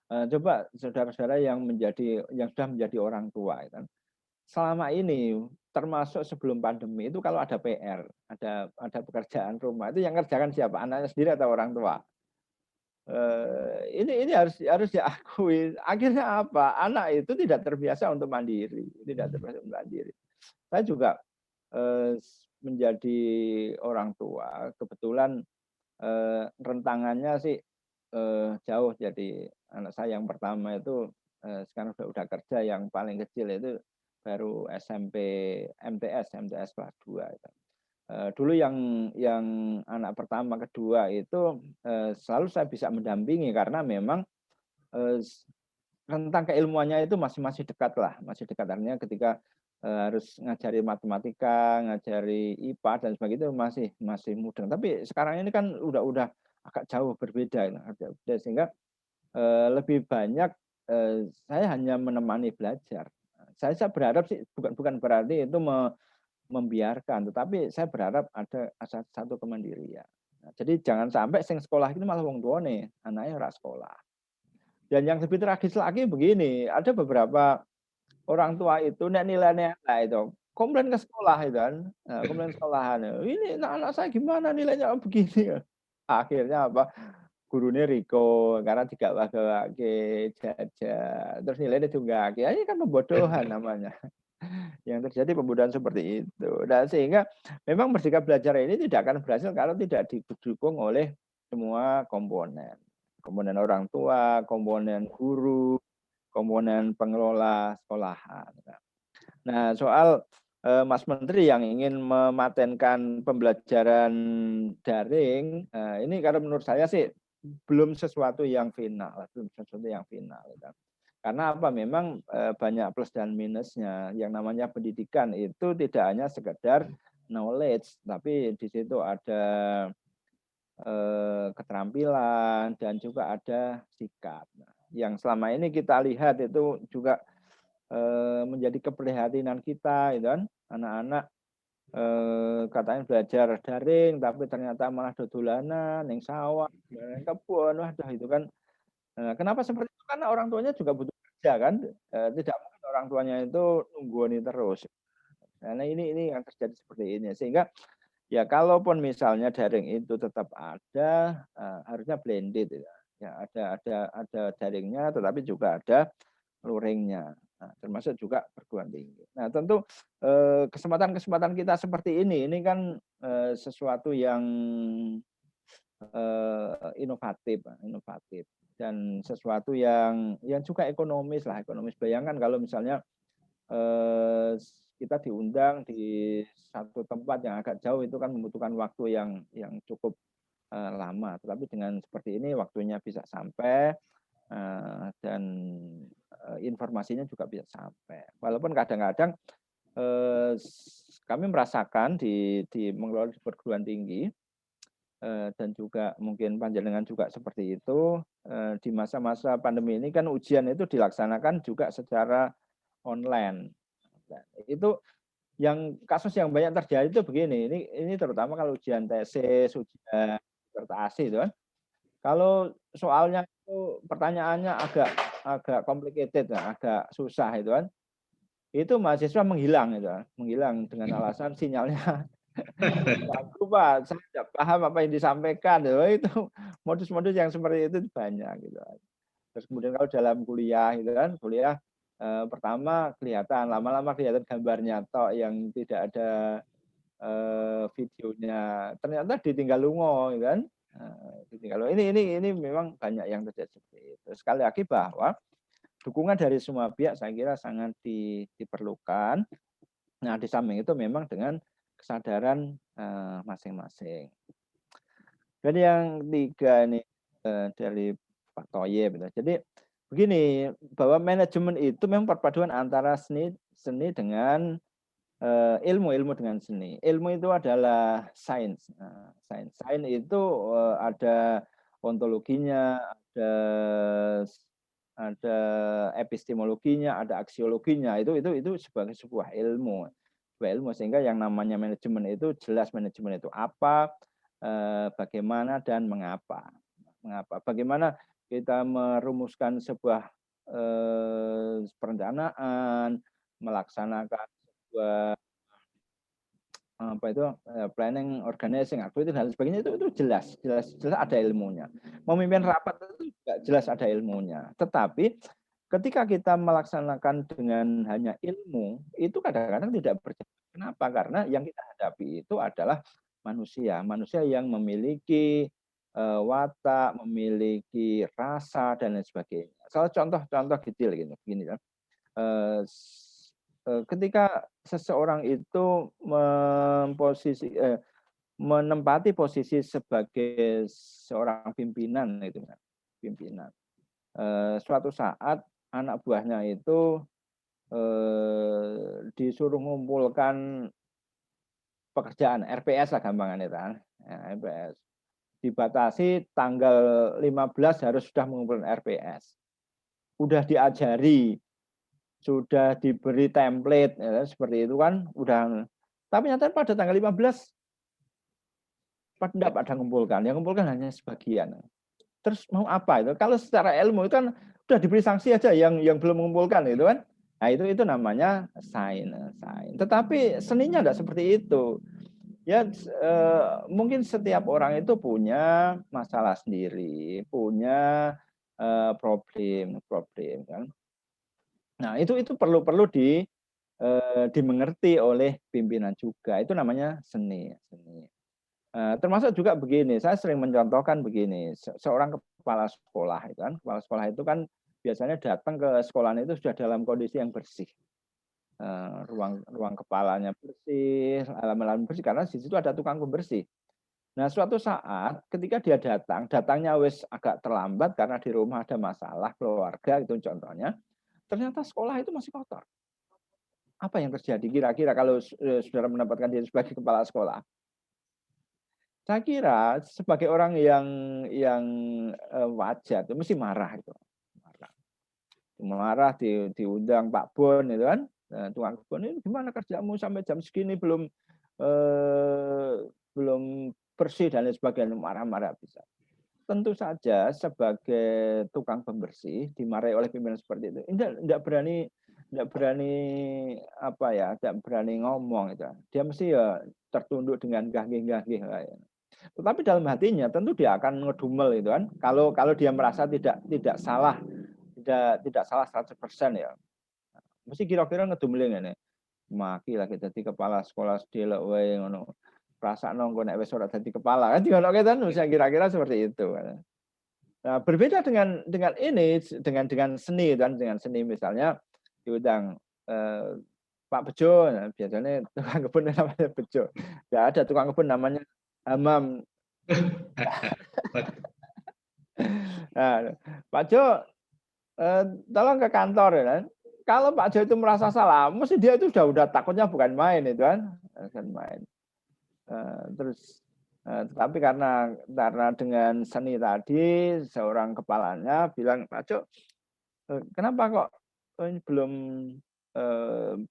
Coba saudara-saudara yang sudah menjadi orang tua itu, selama ini termasuk sebelum pandemi itu kalau ada PR, ada pekerjaan rumah itu yang kerjakan siapa? Anaknya sendiri atau orang tua? Ini harus diakui. Akhirnya apa? Anak itu tidak terbiasa untuk mandiri, Saya juga menjadi orang tua, kebetulan rentangannya sih jauh. Jadi anak saya yang pertama itu sekarang sudah kerja, yang paling kecil itu baru SMP MTS kelas 2 itu. Dulu yang anak pertama kedua itu selalu saya bisa mendampingi karena memang rentang keilmuannya itu masih dekat lah, masih dekat. Artinya ketika harus ngajari matematika, ngajari IPA dan sebagainya masih mudah. Tapi sekarang ini kan udah agak jauh berbeda, sehingga lebih banyak saya hanya menemani belajar. Saya berharap sih bukan berarti itu membiarkan, tetapi saya berharap ada satu kemandirian. Nah, jadi jangan sampai sing sekolah itu malah wong tuane, anaknya ora sekolah. Dan yang lebih tragis lagi begini, ada beberapa orang tua itu nilainya itu komplain ke sekolah itu kan. Nah, komplain sekolahan. Ini anak saya gimana nilainya begini. Akhirnya apa? Gurunya Riko karena tidak ke jajan. Terus nilainya juga. Ini kan pembodohan namanya. Yang terjadi pembodohan seperti itu. Dan sehingga memang Merdeka Belajar ini tidak akan berhasil kalau tidak didukung oleh semua komponen. Komponen orang tua, komponen guru, komponen pengelola sekolahan. Nah, soal Mas Menteri yang ingin mematenkan pembelajaran daring, ini kalau menurut saya sih belum sesuatu yang final, Karena apa? Memang banyak plus dan minusnya. Yang namanya pendidikan itu tidak hanya sekedar knowledge, tapi di situ ada keterampilan dan juga ada sikap. Nah, yang selama ini kita lihat itu juga menjadi keprihatinan kita, gitu kan? Anak-anak katanya belajar daring, tapi ternyata malah dodolanan, yang sawah, yang kebun, waduh itu kan. Kenapa seperti itu? Karena orang tuanya juga butuh kerja kan, tidak mungkin orang tuanya itu nungguin terus. Nah ini yang terjadi seperti ini, sehingga ya kalaupun misalnya daring itu tetap ada, harusnya blended ya, ada daringnya, tetapi juga ada luringnya. Nah, termasuk juga perguruan tinggi. Nah, tentu kesempatan-kesempatan kita seperti ini kan sesuatu yang inovatif dan sesuatu yang juga ekonomis lah, ekonomis. Bayangkan kalau misalnya kita diundang di satu tempat yang agak jauh itu kan membutuhkan waktu yang cukup lama. Tetapi dengan seperti ini waktunya bisa sampai dan informasinya juga bisa sampai. Walaupun kadang-kadang kami merasakan di mengelola perguruan tinggi dan juga mungkin panjenengan juga seperti itu, di masa-masa pandemi ini kan ujian itu dilaksanakan juga secara online. Nah, itu yang kasus yang banyak terjadi itu begini, ini terutama kalau ujian tesis, ujian disertasi itu kan. Kalau soalnya itu pertanyaannya agak complicated, agak susah itu kan. Itu mahasiswa menghilang dengan alasan sinyalnya bagus Pak, saya tidak paham apa yang disampaikan. Itu modus-modus yang seperti itu banyak gitu. Terus kemudian kalau dalam kuliah gitu kan, pertama kelihatan, lama-lama kelihatan gambarnya toh yang tidak ada videonya. Ternyata ditinggal lungo gitu kan. Ini memang banyak yang terjadi seperti itu. Sekali lagi bahwa dukungan dari semua pihak saya kira sangat diperlukan. Nah, di samping itu memang dengan kesadaran masing-masing. Dan yang tiga ini dari Pak Thoyib. Jadi begini, bahwa manajemen itu memang perpaduan antara seni dengan ilmu dengan seni. Ilmu itu adalah sains. Sains itu ada ontologinya, ada epistemologinya, ada aksiologinya. Itu sebagai sebuah ilmu. Sehingga yang namanya manajemen itu jelas, manajemen itu apa, bagaimana dan mengapa. Bagaimana kita merumuskan sebuah perencanaan, melaksanakan planning, organizing, activity dan sebagainya itu jelas ada ilmunya. Memimpin rapat itu juga jelas ada ilmunya. Tetapi ketika kita melaksanakan dengan hanya ilmu, itu kadang-kadang tidak berjalan. Kenapa? Karena yang kita hadapi itu adalah manusia yang memiliki watak, memiliki rasa dan lain sebagainya. Salah contoh detail gini kan. Ketika seseorang itu menempati posisi sebagai seorang pimpinan suatu saat anak buahnya itu disuruh mengumpulkan pekerjaan RPS lah gampangannya kan, RPS dibatasi tanggal 15 harus sudah mengumpulkan RPS, udah diajari, sudah diberi template seperti itu kan, tapi nyata pada tanggal 15 tidak pada mengumpulkan, yang mengumpulkan hanya sebagian. Terus mau apa itu? Kalau secara ilmu itu kan sudah diberi sanksi aja yang belum mengumpulkan itu kan. Nah, itu namanya sains. Tetapi seninya tidak seperti itu. Ya, mungkin setiap orang itu punya masalah sendiri, punya problem kan. Nah, itu perlu dimengerti oleh pimpinan juga. Itu namanya seni. Termasuk juga begini, saya sering mencontohkan begini, seorang kepala sekolah itu kan, kepala sekolah itu kan biasanya datang ke sekolahan itu sudah dalam kondisi yang bersih. Ruang kepalanya bersih, halaman bersih karena di situ ada tukang pembersih. Nah, suatu saat ketika dia datangnya wis agak terlambat karena di rumah ada masalah keluarga itu contohnya, ternyata sekolah itu masih kotor. Apa yang terjadi kira-kira kalau saudara mendapatkan dia sebagai kepala sekolah? Saya kira sebagai orang yang wajar itu mesti marah itu. Marah diundang Pak Bon itu kan. Tukang Bon ini gimana kerjamu sampai jam segini belum bersih dan lain sebagainya, marah-marah bisa. Tentu saja sebagai tukang pembersih dimarahi oleh pimpinan seperti itu. Tidak berani tidak berani ngomong itu. Dia mesti ya tertunduk dengan gagih-gagih. Tetapi dalam hatinya tentu dia akan ngedumel itu kan. Kalau dia merasa tidak salah, tidak salah 100% ya. Mesti kira-kira ngedumeling ini. Maki lagi jadi kepala sekolah delok wae ngono. Perasaan nongko nek wis ora dadi kepala kan ngono kan bisa kira-kira seperti itu. Nah, berbeda dengan ini dengan seni dan dengan seni misalnya diundang Pak Bejo, nah, biasanya tukang kebun namanya Bejo. Enggak ada tukang kebun namanya Hamam. Nah, Pak Jo tolong ke kantor ya kan. Kalau Pak Jo itu merasa salah, mesti dia itu udah takutnya bukan main itu kan, bukan main. Terus tapi karena dengan seni tadi seorang kepalanya bilang, Pak Jo, kenapa kok ini belum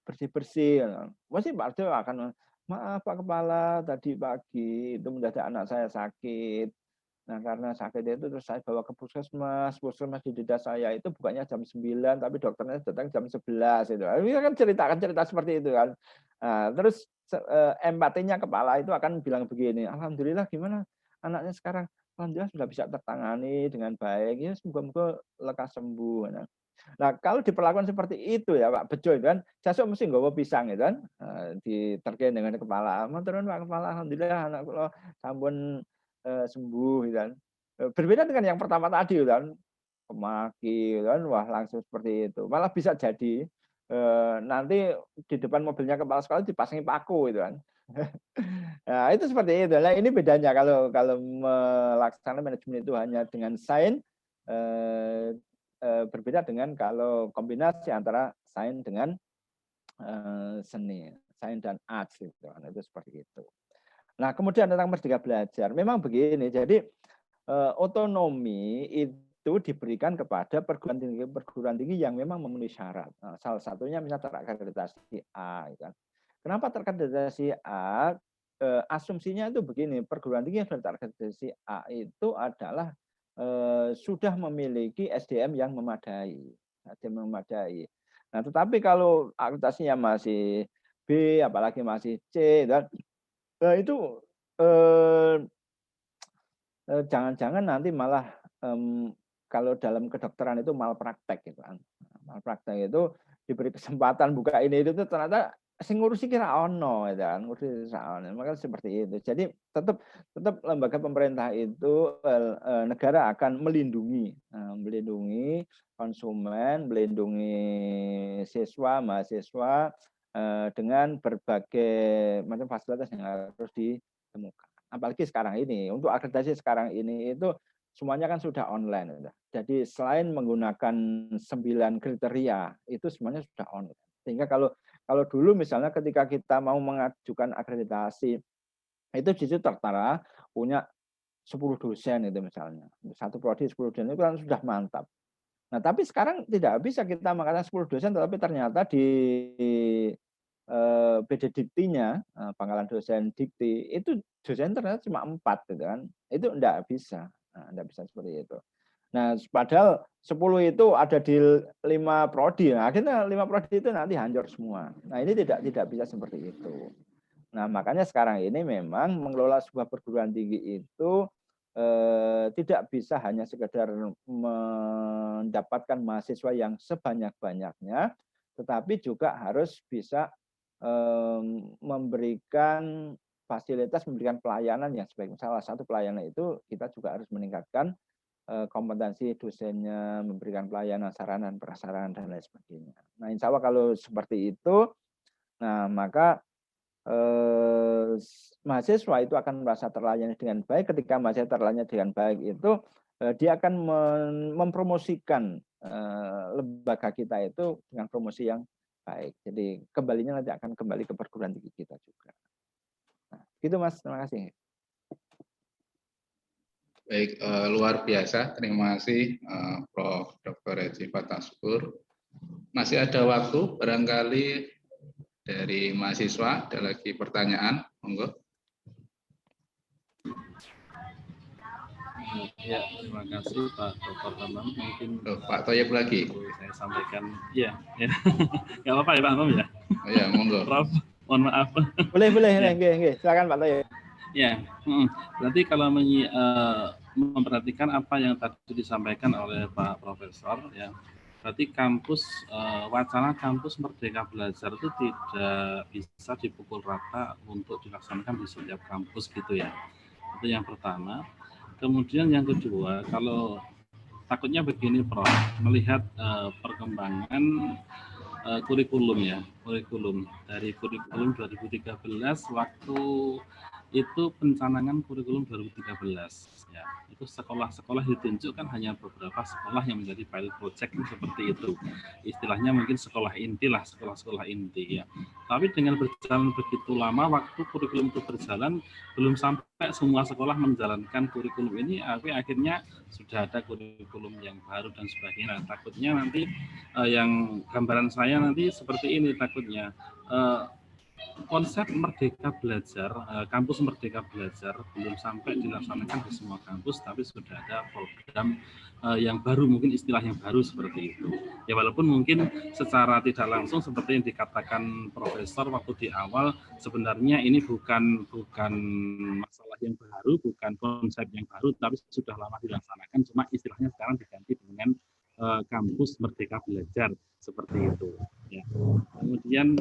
bersih-bersih? Mesti Pak Jo akan, maaf Pak Kepala, tadi pagi itu mendadak anak saya sakit. Nah, karena sakit itu terus saya bawa ke puskesmas di desa saya itu bukannya jam 9, tapi dokternya datang jam 11 itu. Ini kan cerita seperti itu kan. Nah, terus empatinya kepala itu akan bilang begini, alhamdulillah gimana anaknya sekarang? Alhamdulillah sudah bisa tertangani dengan baik. Ya, semoga-moga lekas sembuh. Nah, kalau diperlakukan seperti itu ya Pak Bejo itu kan, sesuk mesti nggawa pisang itu kan, diterkait dengan kepala. Maturun Pak Kepala, alhamdulillah anak kula sampun sembuh gitu kan. Berbeda dengan yang pertama tadi gitu kan, kemaki gitu kan, wah langsung seperti itu. Malah bisa jadi nanti di depan mobilnya kepala sekolah dipasangi paku gitu kan. Nah, itu seperti itu. Nah, ini bedanya kalau melaksanakan manajemen itu hanya dengan sains berbeda dengan kalau kombinasi antara sains dengan seni, sains dan arts gitu. Nah, itu seperti itu. Nah, kemudian tentang Merdeka Belajar. Memang begini, jadi otonomi itu diberikan kepada perguruan tinggi yang memang memenuhi syarat. Nah, salah satunya misalnya terakreditasi A. Gitu. Kenapa terakreditasi A? Asumsinya itu begini, perguruan tinggi yang terakreditasi A itu adalah sudah memiliki SDM yang memadai. Nah, tetapi kalau akreditasinya masih B, apalagi masih C, dan itu jangan-jangan nanti malah kalau dalam kedokteran itu malpraktek gitu kan. Malpraktek itu diberi kesempatan buka ini itu ternyata sing ngurusi kira ono gitu kan, ngurusi ono. Maka seperti itu. Jadi tetap lembaga pemerintah itu negara akan melindungi konsumen, melindungi siswa, mahasiswa dengan berbagai macam fasilitas yang harus ditemukan. Apalagi sekarang ini, untuk akreditasi sekarang ini itu semuanya kan sudah online. Jadi selain menggunakan 9 kriteria, itu semuanya sudah online. Sehingga kalau dulu misalnya ketika kita mau mengajukan akreditasi, itu justru tertara punya 10 dosen itu misalnya. Satu prodi 10 dosen itu kan sudah mantap. Nah, tapi sekarang tidak bisa kita mengatakan 10 dosen, tetapi ternyata di PD Diktinya, pangkalan dosen dikti, itu dosen ternyata cuma 4 gitu kan. Itu enggak bisa. Enggak bisa seperti itu. Nah, padahal 10 itu ada di 5 prodi. Nah, akhirnya 5 prodi itu nanti hancur semua. Nah, ini tidak bisa seperti itu. Nah, makanya sekarang ini memang mengelola sebuah perguruan tinggi itu tidak bisa hanya sekedar mendapatkan mahasiswa yang sebanyak-banyaknya, tetapi juga harus bisa memberikan fasilitas, memberikan pelayanan yang sebaik. Salah satu pelayanan itu kita juga harus meningkatkan kompetensi dosennya, memberikan pelayanan sarana dan prasarana dan lain sebagainya. Nah, insya Allah kalau seperti itu, nah maka mahasiswa itu akan merasa terlayani dengan baik. Ketika mahasiswa terlayani dengan baik itu dia akan mempromosikan lembaga kita itu dengan promosi yang baik. Jadi kembalinya nanti akan kembali ke perguruan tinggi kita juga. Nah, gitu Mas, terima kasih. Baik, luar biasa. Terima kasih Prof. Dr. Haji Fathah Syukur. Masih ada waktu, barangkali dari mahasiswa ada lagi pertanyaan, monggo. Ya, terima kasih Pak Dr. Hamam. Mungkin Pak Toyib lagi. Saya sampaikan, ya. Nggak apa-apa ya Pak Hamam ya? Oh, ya, monggo. Prof, mohon maaf. Boleh, ya. Silakan Pak Toyib. Ya, berarti kalau memperhatikan apa yang tadi disampaikan oleh Pak Profesor, ya, berarti kampus wacana kampus Merdeka Belajar itu tidak bisa dipukul rata untuk dilaksanakan di setiap kampus gitu ya. Itu yang pertama. Kemudian yang kedua, kalau takutnya begini Prof, melihat perkembangan kurikulum ya, kurikulum dari kurikulum 2013 waktu itu pencanangan kurikulum 2013 ya, itu sekolah-sekolah ditunjukkan hanya beberapa sekolah yang menjadi pilot project seperti itu, istilahnya mungkin sekolah inti lah, sekolah-sekolah inti ya. Tapi dengan berjalan begitu lama waktu kurikulum itu berjalan, belum sampai semua sekolah menjalankan kurikulum ini, akhirnya sudah ada kurikulum yang baru dan sebagainya. Nah, takutnya nanti yang gambaran saya nanti seperti ini, takutnya konsep Merdeka Belajar, kampus Merdeka Belajar belum sampai dilaksanakan di semua kampus, tapi sudah ada program yang baru, mungkin istilah yang baru seperti itu. Ya walaupun mungkin secara tidak langsung seperti yang dikatakan Profesor waktu di awal, sebenarnya ini bukan masalah yang baru, bukan konsep yang baru, tapi sudah lama dilaksanakan, cuma istilahnya sekarang diganti dengan kampus Merdeka Belajar seperti itu. Ya. Kemudian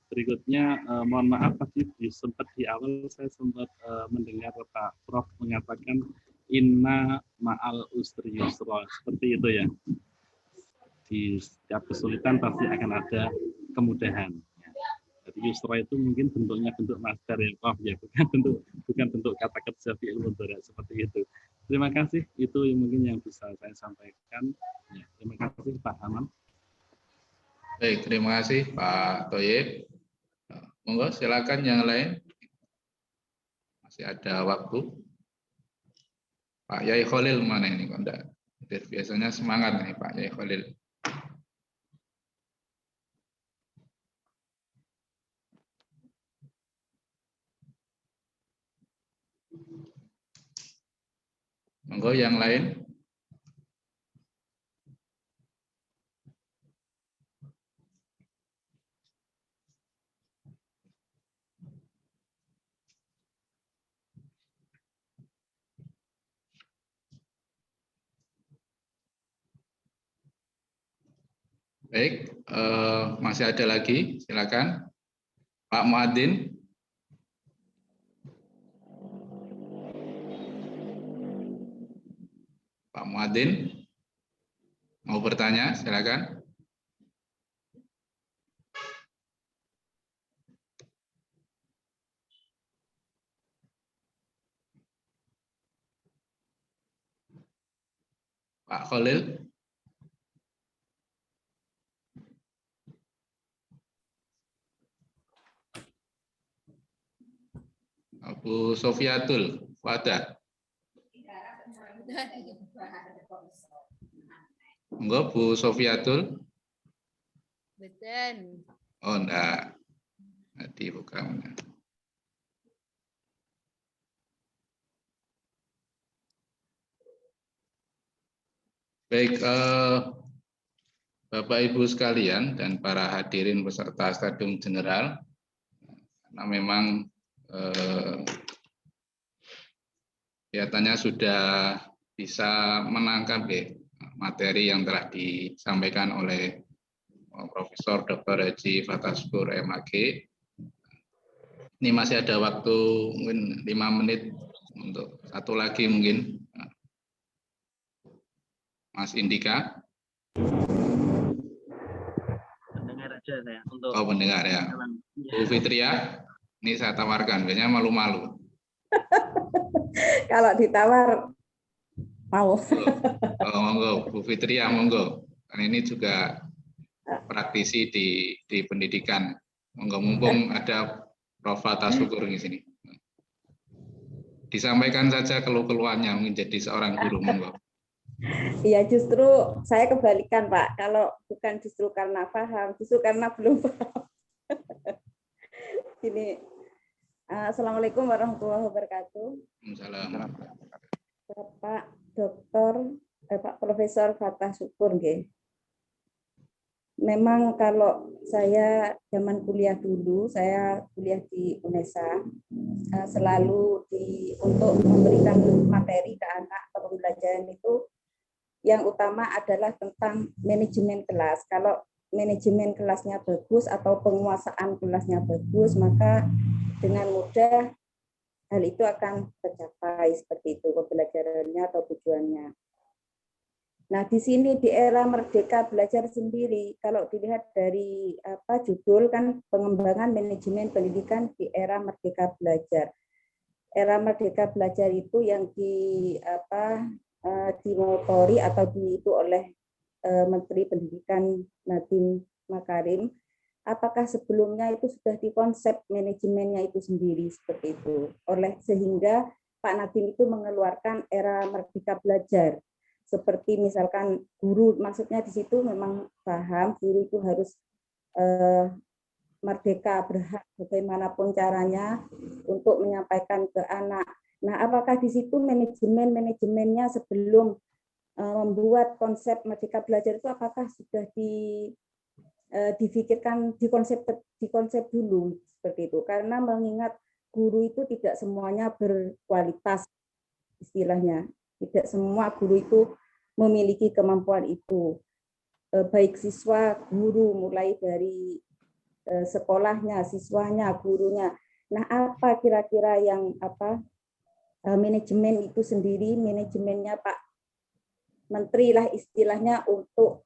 berikutnya, mohon maaf tadi sempat di awal saya sempat mendengar Pak Prof mengatakan inna ma'al usri yusra, seperti itu ya. Di setiap kesulitan pasti akan ada kemudahan. Ya. Jadi yusra itu mungkin bentuknya bentuk masdar ya Prof ya, bukan bentuk kata kerja fi'il mudhari seperti itu. Terima kasih, itu mungkin yang bisa saya sampaikan. Ya, terima kasih Pak Hamam. Baik, terima kasih Pak Toyib. Monggo silakan yang lain. Masih ada waktu. Pak Yai Khalil mana ini kok enggak? Biasanya semangat nih Pak Yai Khalil. Monggo yang lain. Baik, masih ada lagi, silakan. Pak Muadzin. Pak Muadzin mau bertanya, silakan. Pak Khalil. Bu Sofiatul Wadah. Enggak, Bu Sofiatul. Betul. Oh, enggak. Tadi bukan. Baik, Bapak Ibu sekalian dan para hadirin peserta Stadium General, karena memang kelihatannya sudah bisa menangkap materi yang telah disampaikan oleh Profesor Dr. Haji Fathah Syukur MAG. Ini masih ada waktu mungkin 5 menit untuk satu lagi mungkin. Mas Indika. Mendengar aja saya untuk mendengar ya. Bu Fitria, ini saya tawarkan, biasanya malu-malu. Kalau ditawar mau. Monggo, Bu Fitria, monggo. Karena ini juga praktisi di pendidikan. Monggo, mumpung ada Prof. Fathah Syukur di sini. Disampaikan saja keluh-keluhannya menjadi seorang guru, monggo. Iya, justru saya kebalikan, Pak. Kalau bukan justru karena paham, justru karena belum paham. Ini, Assalamualaikum warahmatullahi wabarakatuh. Bapak Dr. Pak Profesor Fathah Syukur, nggih. Memang kalau saya zaman kuliah dulu, saya kuliah di UNESA, selalu untuk memberikan materi ke anak atau pembelajaran itu yang utama adalah tentang manajemen kelas. Kalau manajemen kelasnya bagus atau penguasaan kelasnya bagus, maka dengan mudah hal itu akan tercapai seperti itu pembelajarannya atau tujuannya. Nah, di sini di era Merdeka Belajar sendiri, kalau dilihat dari judul kan pengembangan manajemen pendidikan di era Merdeka Belajar. Era Merdeka Belajar itu yang dimotori atau itu oleh Menteri Pendidikan Nadiem Makarim. Apakah sebelumnya itu sudah dikonsep manajemennya itu sendiri seperti itu, sehingga Pak Nadiem itu mengeluarkan era Merdeka Belajar. Seperti misalkan guru, maksudnya di situ memang paham guru itu harus merdeka, berhak bagaimanapun caranya untuk menyampaikan ke anak. Nah, apakah di situ manajemennya sebelum membuat konsep Merdeka Belajar itu apakah sudah difikirkan, dikonsep dulu seperti itu? Karena mengingat guru itu tidak semuanya berkualitas istilahnya. Tidak semua guru itu memiliki kemampuan itu. Baik siswa, guru, mulai dari sekolahnya, siswanya, gurunya. Nah, apa kira-kira yang manajemen itu sendiri, manajemennya Pak Menteri lah istilahnya untuk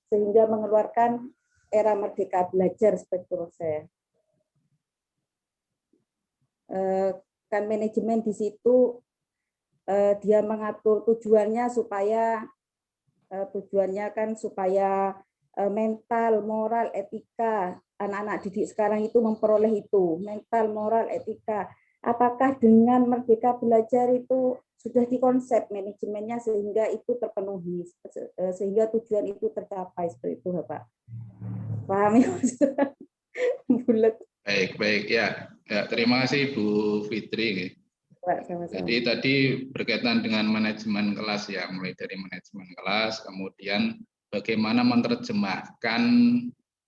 sehingga mengeluarkan era Merdeka Belajar seperti itu saya. Kan manajemen di situ dia mengatur tujuannya supaya mental, moral, etika anak-anak didik sekarang itu memperoleh itu mental, moral, etika. Apakah dengan Merdeka Belajar itu sudah dikonsep manajemennya sehingga itu terpenuhi, sehingga tujuan itu tercapai seperti itu, Pak? Paham ya? Bulat. Baik ya. Terima kasih Bu Fitri. Jadi tadi berkaitan dengan manajemen kelas ya, mulai dari manajemen kelas, kemudian bagaimana menerjemahkan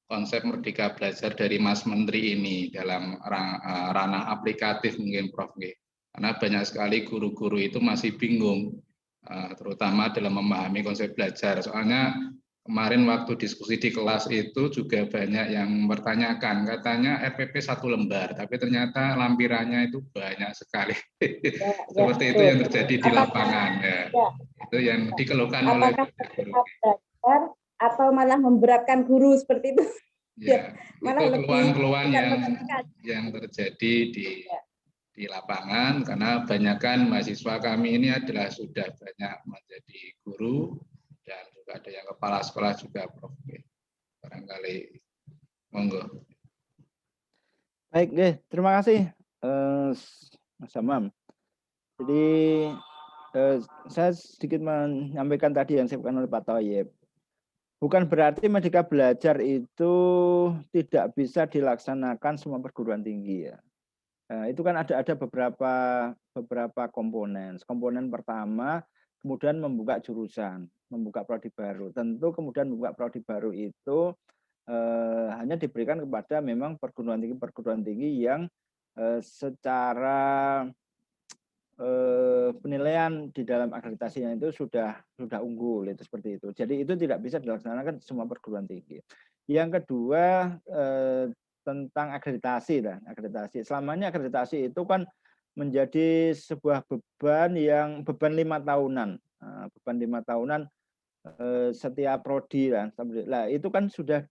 konsep Merdeka Belajar dari Mas Menteri ini dalam ranah aplikatif mungkin Prof. Karena banyak sekali guru-guru itu masih bingung, terutama dalam memahami konsep belajar. Soalnya kemarin waktu diskusi di kelas itu juga banyak yang mempertanyakan, katanya RPP 1 lembar, tapi ternyata lampirannya itu banyak sekali. Seperti itu yang terjadi di lapangan. Ya. Itu yang dikeluhkan oleh guru. Atau malah memberatkan guru seperti itu. Ya, malah itu keluhan-keluhan yang terjadi di lapangan, karena banyakkan mahasiswa kami ini adalah sudah banyak menjadi guru, dan juga ada yang kepala sekolah juga, Prof. Barangkali, monggo. Baik, terima kasih, Mas Hamam. Jadi saya sedikit menyampaikan tadi yang disampaikan oleh Pak Thayyib. Bukan berarti Merdeka Belajar itu tidak bisa dilaksanakan semua perguruan tinggi ya. Itu kan ada beberapa komponen. Komponen pertama kemudian membuka jurusan, membuka prodi baru. Tentu kemudian membuka prodi baru itu hanya diberikan kepada memang perguruan tinggi yang secara penilaian di dalam akreditasinya itu sudah unggul, itu seperti itu. Jadi itu tidak bisa dilaksanakan semua perguruan tinggi. Yang kedua tentang akreditasi dan akreditasi. Selamanya akreditasi itu kan menjadi sebuah beban 5 tahunan. Beban 5 tahunan setiap prodi dan nah, itu kan sudah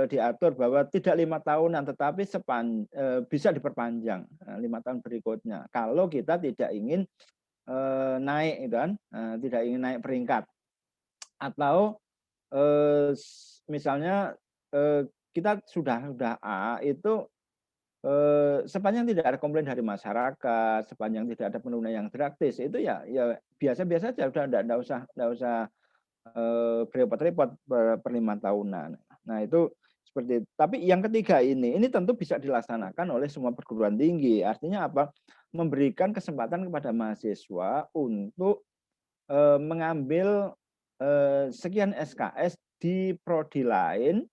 diatur bahwa tidak 5 tahunan tetapi bisa diperpanjang 5 tahun berikutnya kalau kita tidak ingin naik kan, tidak ingin naik peringkat atau misalnya kita sudah A itu sepanjang tidak ada komplain dari masyarakat, sepanjang tidak ada penurunan yang drastis itu ya biasa-biasa saja, udah enggak usah berepot-repot per 5 tahunan. Nah, itu seperti itu. Tapi yang ketiga ini tentu bisa dilaksanakan oleh semua perguruan tinggi. Artinya apa? Memberikan kesempatan kepada mahasiswa untuk mengambil sekian SKS di prodi lain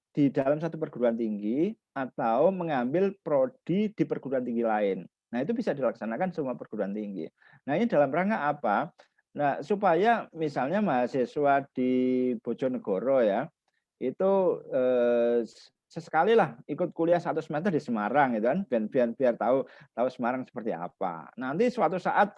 di dalam satu perguruan tinggi atau mengambil prodi di perguruan tinggi lain. Nah, itu bisa dilaksanakan semua perguruan tinggi. Nah, ini dalam rangka apa? Nah, supaya misalnya mahasiswa di Bojonegoro ya, itu sesekali lah ikut kuliah 1 semester di Semarang gitu kan, biar tahu Semarang seperti apa. Nanti suatu saat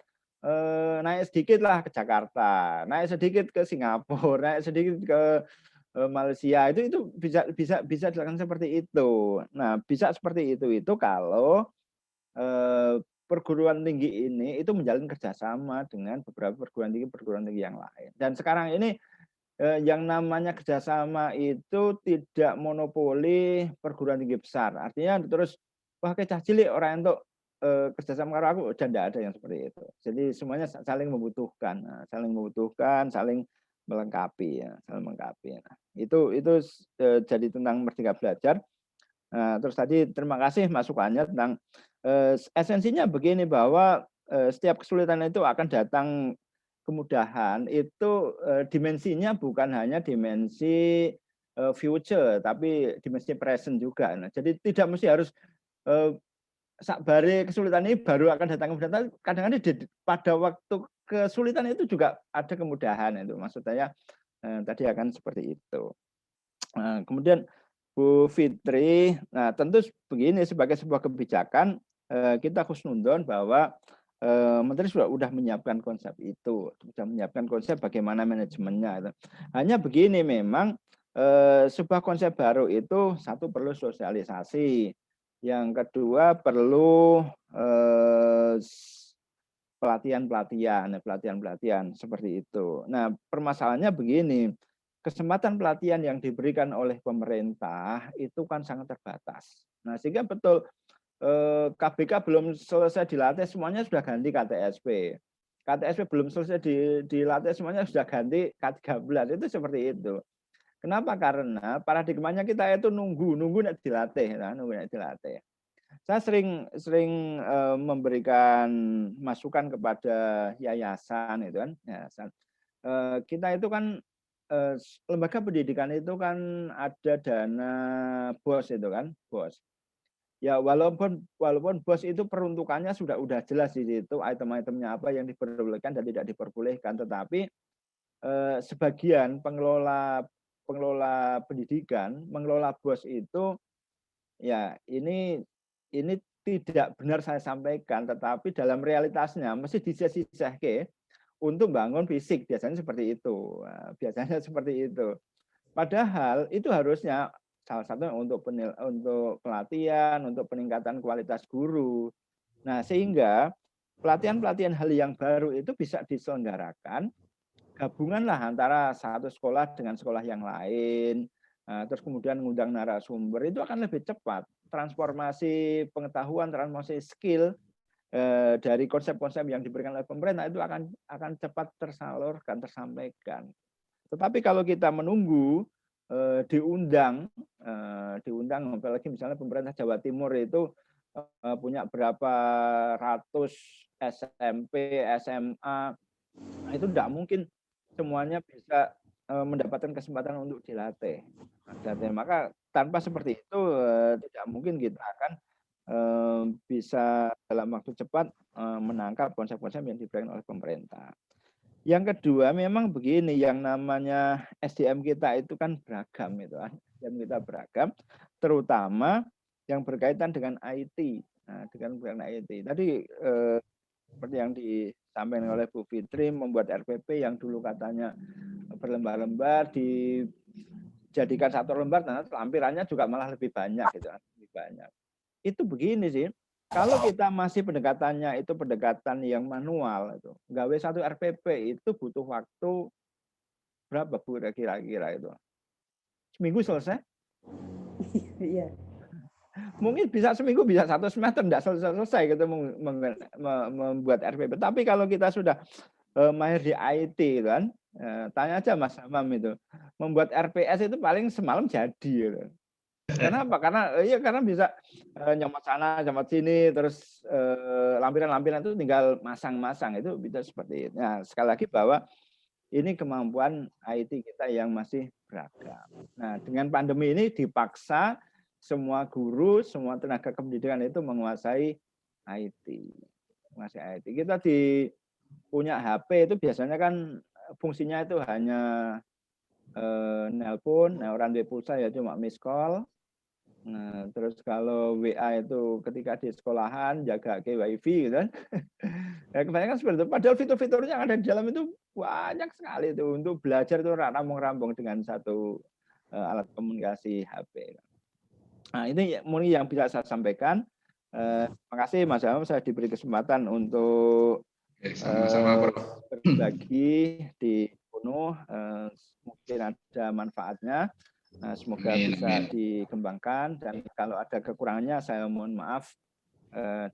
naik sedikit lah ke Jakarta, naik sedikit ke Singapura, naik sedikit ke Malaysia, itu bisa dilakukan seperti itu. Nah, bisa seperti itu kalau perguruan tinggi ini itu menjalin kerjasama dengan beberapa perguruan tinggi yang lain. Dan sekarang ini yang namanya kerjasama itu tidak monopoli perguruan tinggi besar. Artinya terus wah kecah cilik orang untuk kerjasama karo aku dan tidak ada yang seperti itu. Jadi semuanya saling membutuhkan, saling melengkapi ya, saling melengkapi. Nah, itu jadi tentang Merdeka Belajar. Nah, terus tadi terima kasih masukannya tentang esensinya begini bahwa setiap kesulitan itu akan datang kemudahan itu dimensinya bukan hanya dimensi future tapi dimensi present juga. Nah, jadi tidak mesti harus sakbare kesulitan ini baru akan datang kemudahan. Kadang-kadang pada waktu kesulitan itu juga ada kemudahan itu. Maksud saya tadi akan seperti itu. Kemudian Bu Fitri, nah tentu begini sebagai sebuah kebijakan kita husnudon bahwa Menteri sudah menyiapkan konsep itu, sudah menyiapkan konsep bagaimana manajemennya. Hanya begini memang sebuah konsep baru itu satu perlu sosialisasi, yang kedua perlu pelatihan seperti itu. Nah, permasalahannya begini, kesempatan pelatihan yang diberikan oleh pemerintah itu kan sangat terbatas. Nah, sehingga betul KBK belum selesai dilatih semuanya sudah ganti KTSP. KTSP belum selesai dilatih semuanya sudah ganti K13. Itu seperti itu. Kenapa? Karena paradigmanya kita itu nunggu nek dilatih, nunggu nek dilatih. Saya sering memberikan masukan kepada yayasan itu kan, yayasan. Kita itu kan lembaga pendidikan itu kan ada dana BOS itu kan, BOS. Ya walaupun BOS itu peruntukannya sudah jelas di situ, item-itemnya apa yang diperbolehkan dan tidak diperbolehkan, tetapi sebagian pengelola pendidikan mengelola BOS itu ya ini tidak benar saya sampaikan, tetapi dalam realitasnya mesti disisih-sisihke untuk bangun fisik, biasanya seperti itu. Nah, biasanya seperti itu. Padahal itu harusnya salah satu untuk pelatihan, untuk peningkatan kualitas guru. Nah, sehingga pelatihan hal yang baru itu bisa diselenggarakan gabunganlah antara satu sekolah dengan sekolah yang lain. Terus kemudian mengundang narasumber, itu akan lebih cepat. Transformasi pengetahuan, transformasi skill dari konsep-konsep yang diberikan oleh pemerintah itu akan cepat tersalurkan, tersampaikan. Tetapi kalau kita menunggu diundang, apalagi misalnya pemerintah Jawa Timur itu punya berapa ratus SMP, SMA, nah, itu tidak mungkin semuanya bisa mendapatkan kesempatan untuk dilatih. Maka tanpa seperti itu tidak mungkin kita akan bisa dalam waktu cepat menangkap konsep-konsep yang diberikan oleh pemerintah. Yang kedua, memang begini, yang namanya SDM kita itu kan beragam, itu SDM kita beragam, terutama yang berkaitan dengan IT. Nah, dengan berkaitan IT. Tadi seperti yang disampaikan oleh Bu Fitri, membuat RPP yang dulu katanya berlembar-lembar dijadikan satu lembar, nah lampirannya juga malah lebih banyak, gitu, lebih banyak. Itu begini sih. Kalau kita masih pendekatannya itu pendekatan yang manual, itu gawe satu RPP itu butuh waktu berapa Bu kira-kira itu? Seminggu selesai? Iya. Mungkin bisa seminggu, bisa 1 semester, tidak selesai gitu membuat RPP. Tapi kalau kita sudah mahir di IT kan, tanya aja Mas Hamam itu, membuat RPS itu paling semalam jadi. Gitu. Karena apa? Karena bisa nyomot sana, nyomot sini, terus lampiran-lampiran itu tinggal masang-masang, itu bisa seperti itu. Nah, sekali lagi bahwa ini kemampuan IT kita yang masih beragam. Nah, dengan pandemi ini dipaksa semua guru, semua tenaga kependidikan itu menguasai IT. Menguasai IT. Kita punya HP itu biasanya kan fungsinya itu hanya nelpon, orang di pulsa ya cuma miss call. Nah, terus kalau WA itu ketika di sekolahan jaga ke wifi gitu kan. Ya, kebanyakan seperti itu. Padahal fitur-fiturnya yang ada di dalam itu banyak sekali itu. Untuk belajar itu rampung-rampung dengan satu alat komunikasi HP. Nah, ini murni yang bisa saya sampaikan. Terima kasih Mas Hamam, saya diberi kesempatan untuk sama-sama berbagi di penuh. Mungkin ada manfaatnya. Semoga bisa dikembangkan, dan kalau ada kekurangannya saya mohon maaf,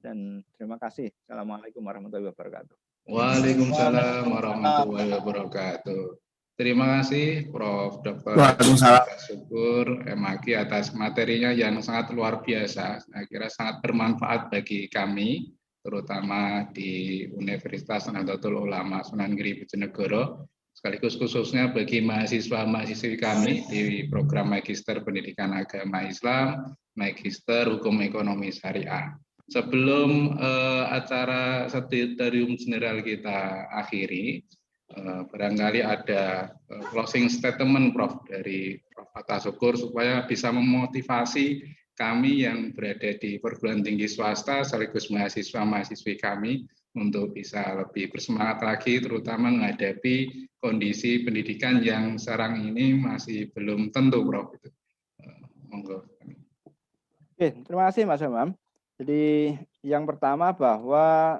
dan terima kasih. Assalamualaikum warahmatullahi wabarakatuh. Waalaikumsalam warahmatullahi wabarakatuh. Terima kasih Prof. Dr. Syukur MAG atas materinya yang sangat luar biasa. Saya kira sangat bermanfaat bagi kami, terutama di Universitas Nahdlatul Ulama Sunan Giri Bojonegoro, sekaligus khususnya bagi mahasiswa-mahasiswi kami di program Magister Pendidikan Agama Islam, Magister Hukum Ekonomi Syariah. Sebelum acara Sekretario General kita akhiri, barangkali ada closing statement Prof dari Prof. Fathah Syukur supaya bisa memotivasi kami yang berada di perguruan tinggi swasta sekaligus mahasiswa-mahasiswi kami untuk bisa lebih bersemangat lagi, terutama menghadapi kondisi pendidikan yang sekarang ini masih belum tentu, Prof. Monggo. Oke, terima kasih Mas Hamam. Jadi yang pertama bahwa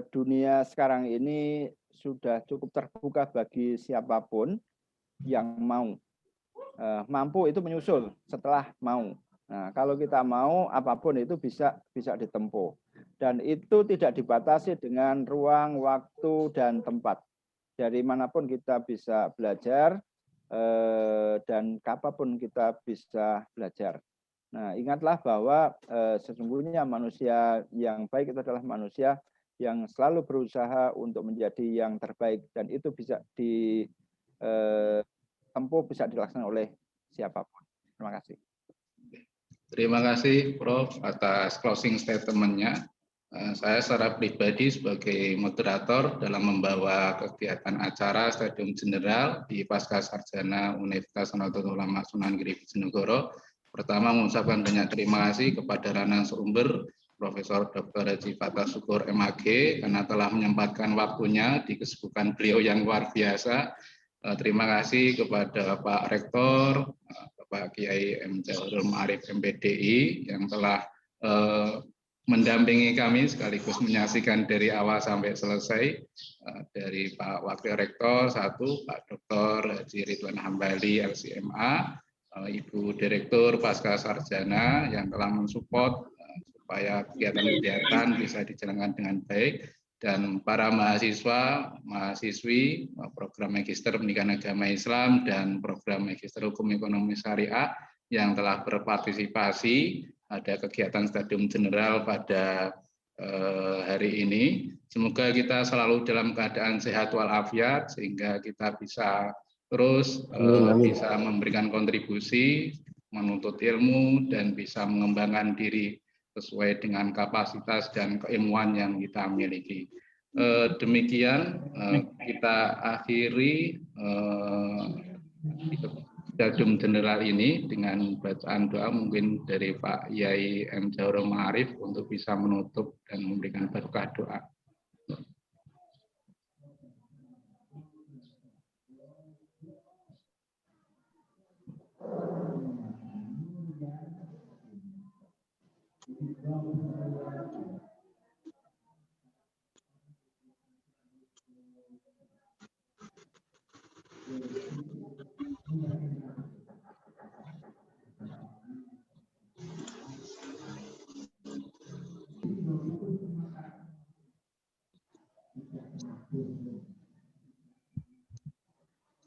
dunia sekarang ini sudah cukup terbuka bagi siapapun yang mau. Mampu itu menyusul setelah mau. Nah, kalau kita mau, apapun itu bisa ditempuh. Dan itu tidak dibatasi dengan ruang, waktu, dan tempat. Dari manapun kita bisa belajar, dan kapanpun kita bisa belajar. Nah, ingatlah bahwa sesungguhnya manusia yang baik itu adalah manusia yang selalu berusaha untuk menjadi yang terbaik. Dan itu bisa ditempuh, bisa dilaksanakan oleh siapapun. Terima kasih. Terima kasih Prof. atas closing statement-nya. Saya secara pribadi sebagai moderator dalam membawa kegiatan acara Stadium General di Pasca Sarjana Universitas Nahdlatul Ulama Sunan Giri Bojonegoro. Pertama mengucapkan banyak terima kasih kepada narasumber Profesor Dr. Haji Fathah Syukur MAG karena telah menyempatkan waktunya di kesibukan beliau yang luar biasa. Terima kasih kepada Pak Rektor, Pak Kiai M. Jahrul Ma'arif MPDI yang telah mendampingi kami sekaligus menyaksikan dari awal sampai selesai, dari Pak Wakil Rektor 1, Pak Dr. Haji Ridwan Hambali LCMA, Ibu Direktur Pasca Sarjana yang telah mensupport supaya kegiatan-kegiatan bisa dijalankan dengan baik, dan para mahasiswa, mahasiswi program Magister Pendidikan Agama Islam dan program Magister Hukum Ekonomi Syariah yang telah berpartisipasi. Ada kegiatan Stadium General pada hari ini. Semoga kita selalu dalam keadaan sehat walafiat sehingga kita bisa terus bisa memberikan kontribusi, menuntut ilmu dan bisa mengembangkan diri sesuai dengan kapasitas dan keilmuan yang kita miliki. Demikian kita akhiri Dadum General ini dengan bacaan doa mungkin dari Pak Yai M. Jaurul Ma'arif untuk bisa menutup dan memberikan berkah doa.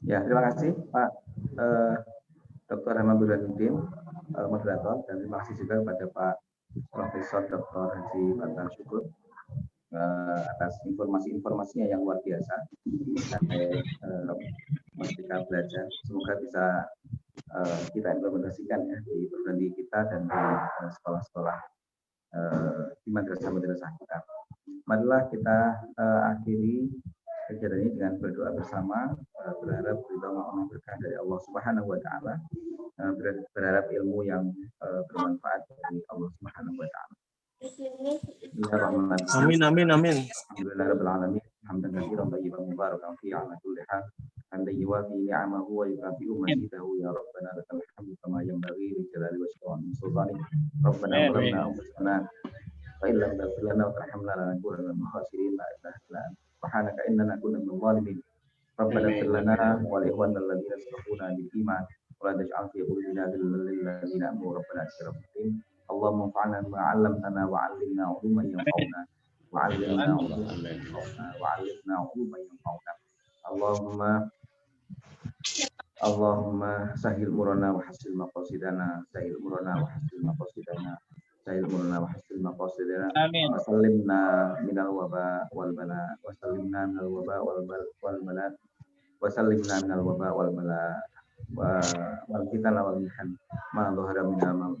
Ya, terima kasih Pak Dr. Hamam Burhanuddin, moderator, dan terima kasih juga kepada Pak Profesor Dr. Haji Fathah Syukur atas informasi-informasinya yang luar biasa terkait Merdeka Belajar. Semoga bisa kita implementasikan ya di perguruan tinggi kita dan di sekolah-sekolah di madrasah-madrasah kita. Marilah kita akhiri kegiatan ini dengan berdoa bersama, berharap ridha Allah berkah dari Allah Subhanahu wa taala, berharap ilmu yang bermanfaat dari Allah Subhanahu wa taala. Amin amin amin. Alhamdulillahirabbil alamin. Hamdan katsiran thayyiban mubarakan fihi ala kulli hal. Hamdan yuwafi ni'amahu wa yukafi'u mazidahu ya rabbana lakal hamdu kama yanbaghi li jalali wajhika min sultanik. Rabbana zalamna anfusana fa in lam taghfir lana wa tarhamna lanakunanna minal khasirin. La ilaha illa anta subhanaka innana kunna minadh dhalimin. Rabbana ighfir lana wa li ikhwanina alladhina sabaquna bil iman wa la taj'al fi qulubina ghillan lil ladzina amanu rabbana innaka ra'ufur rahim. Allahumma anfa'na bima 'allamtana wa 'allimna 'uluman yanfa'una wa 'allimna 'uluman yanfa'una. Allahumma sahil umurana wa hasil maqasidana, sahil umurana wa hasil maqasidana, sahil umurana wa hasil maqasidana. Wa sallimna minal waba wal bala, wa sallimna minal waba wal bala, wa sallimna minal waba wal bala, wal fitana wal mihan ma dhahara minna ma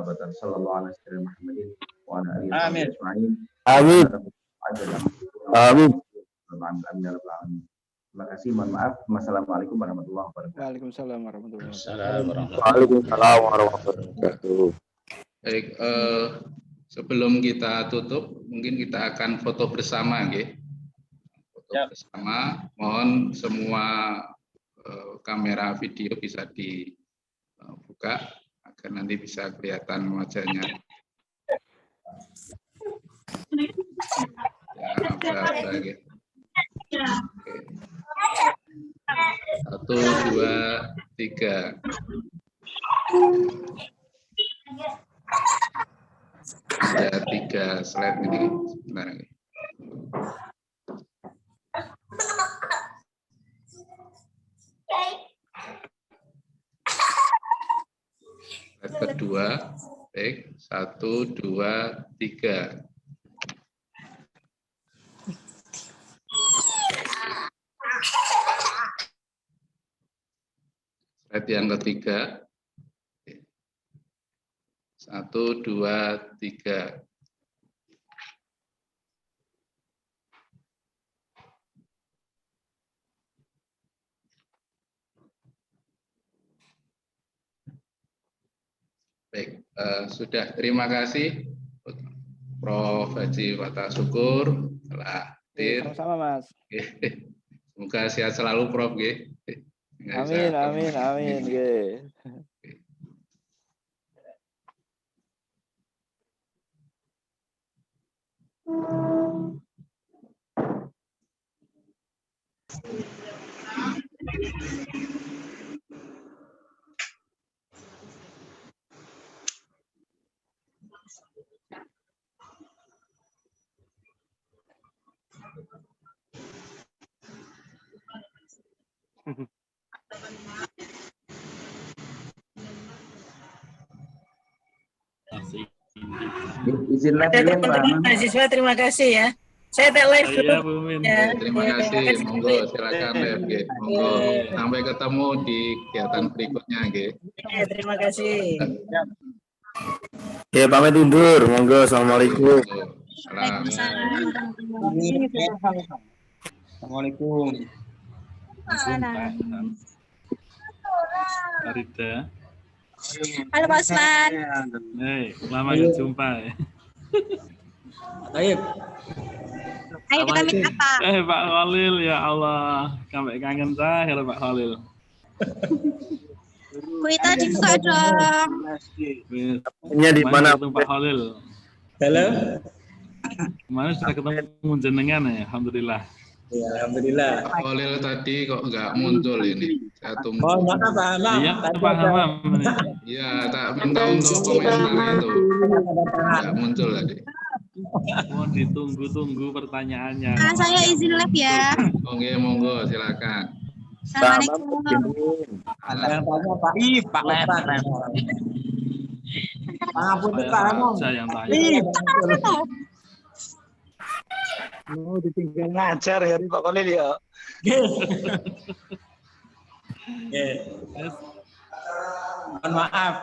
batan. Sallallahu alaihi wasallam Muhammadin wa ala alihi ajma'in. Amin. Amin. Amin. Terima kasih, mohon maaf. Wassalamualaikum warahmatullahi wabarakatuh. Waalaikumsalam warahmatullahi Assalamualaikum warahmatullahi wabarakatuh. Baik, sebelum kita tutup, mungkin kita akan foto bersama, nggih. Foto bersama. Mohon semua kamera video bisa dibuka agar nanti bisa kelihatan wajahnya. Ya, apa gitu. Oke. 1, 2, 3. Ada 3 slide ini. Sebentar lagi. Slide kedua. Baik, 1, 2, 3. Slide yang ketiga. 1, 2, 3. Baik, sudah. Terima kasih Prof. Haji Fathah Syukur telah hadir. Sama-sama, Mas. Semoga sehat selalu, Prof. Amin, amin, amin. Masih Izin live Ada dulu Pak teman-teman Amam. mahasiswa, terima kasih ya. Saya tak live dulu. Iya, Bu Min. Ya, Terima ya, kasih, monggo silakan live nggih. Monggo Oke. sampai ketemu di kegiatan berikutnya nggih. Ya, terima kasih. Ya, pamit undur. Monggo, assalamualaikum. Salam. Assalamualaikum. Farida. Halo Pak Usman. Hei, lama gak jumpa ya. Baik. Ayo kita meet apa? Pak Khalil, ya Allah. Sampai kangen saya Pak Khalil. Kita dibuka dong. Nya di mana? Pak Khalil. Halo. Kemarin sudah ketemu jenengan ya, alhamdulillah. Ya, alhamdulillah. Pak Khalil tadi kok nggak muncul ini. Saya tunggu. Oh, mana Pak Hamam? Iya, Pak Hamam. Iya, tak minta untuk komentar itu. Nggak muncul tadi. Mau ditunggu-tunggu pertanyaannya. Nah, saya izin live ya. Oke, monggo silakan. Assalamualaikum. Ada yang tanya Pak Ip, Pak Lepan. Pangapunten Pak Hamam. Saya yang tanya. Mau ditinggal ngajar hari Pak Khalil ya. Mohon maaf.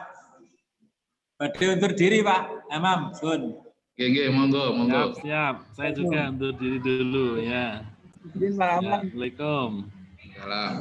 Badhe undur diri Pak Hamam, Sun. Oke, monggo, monggo. Siap. Saya juga undur diri dulu ya. Izin Pak Hamam. Assalamualaikum. Salam.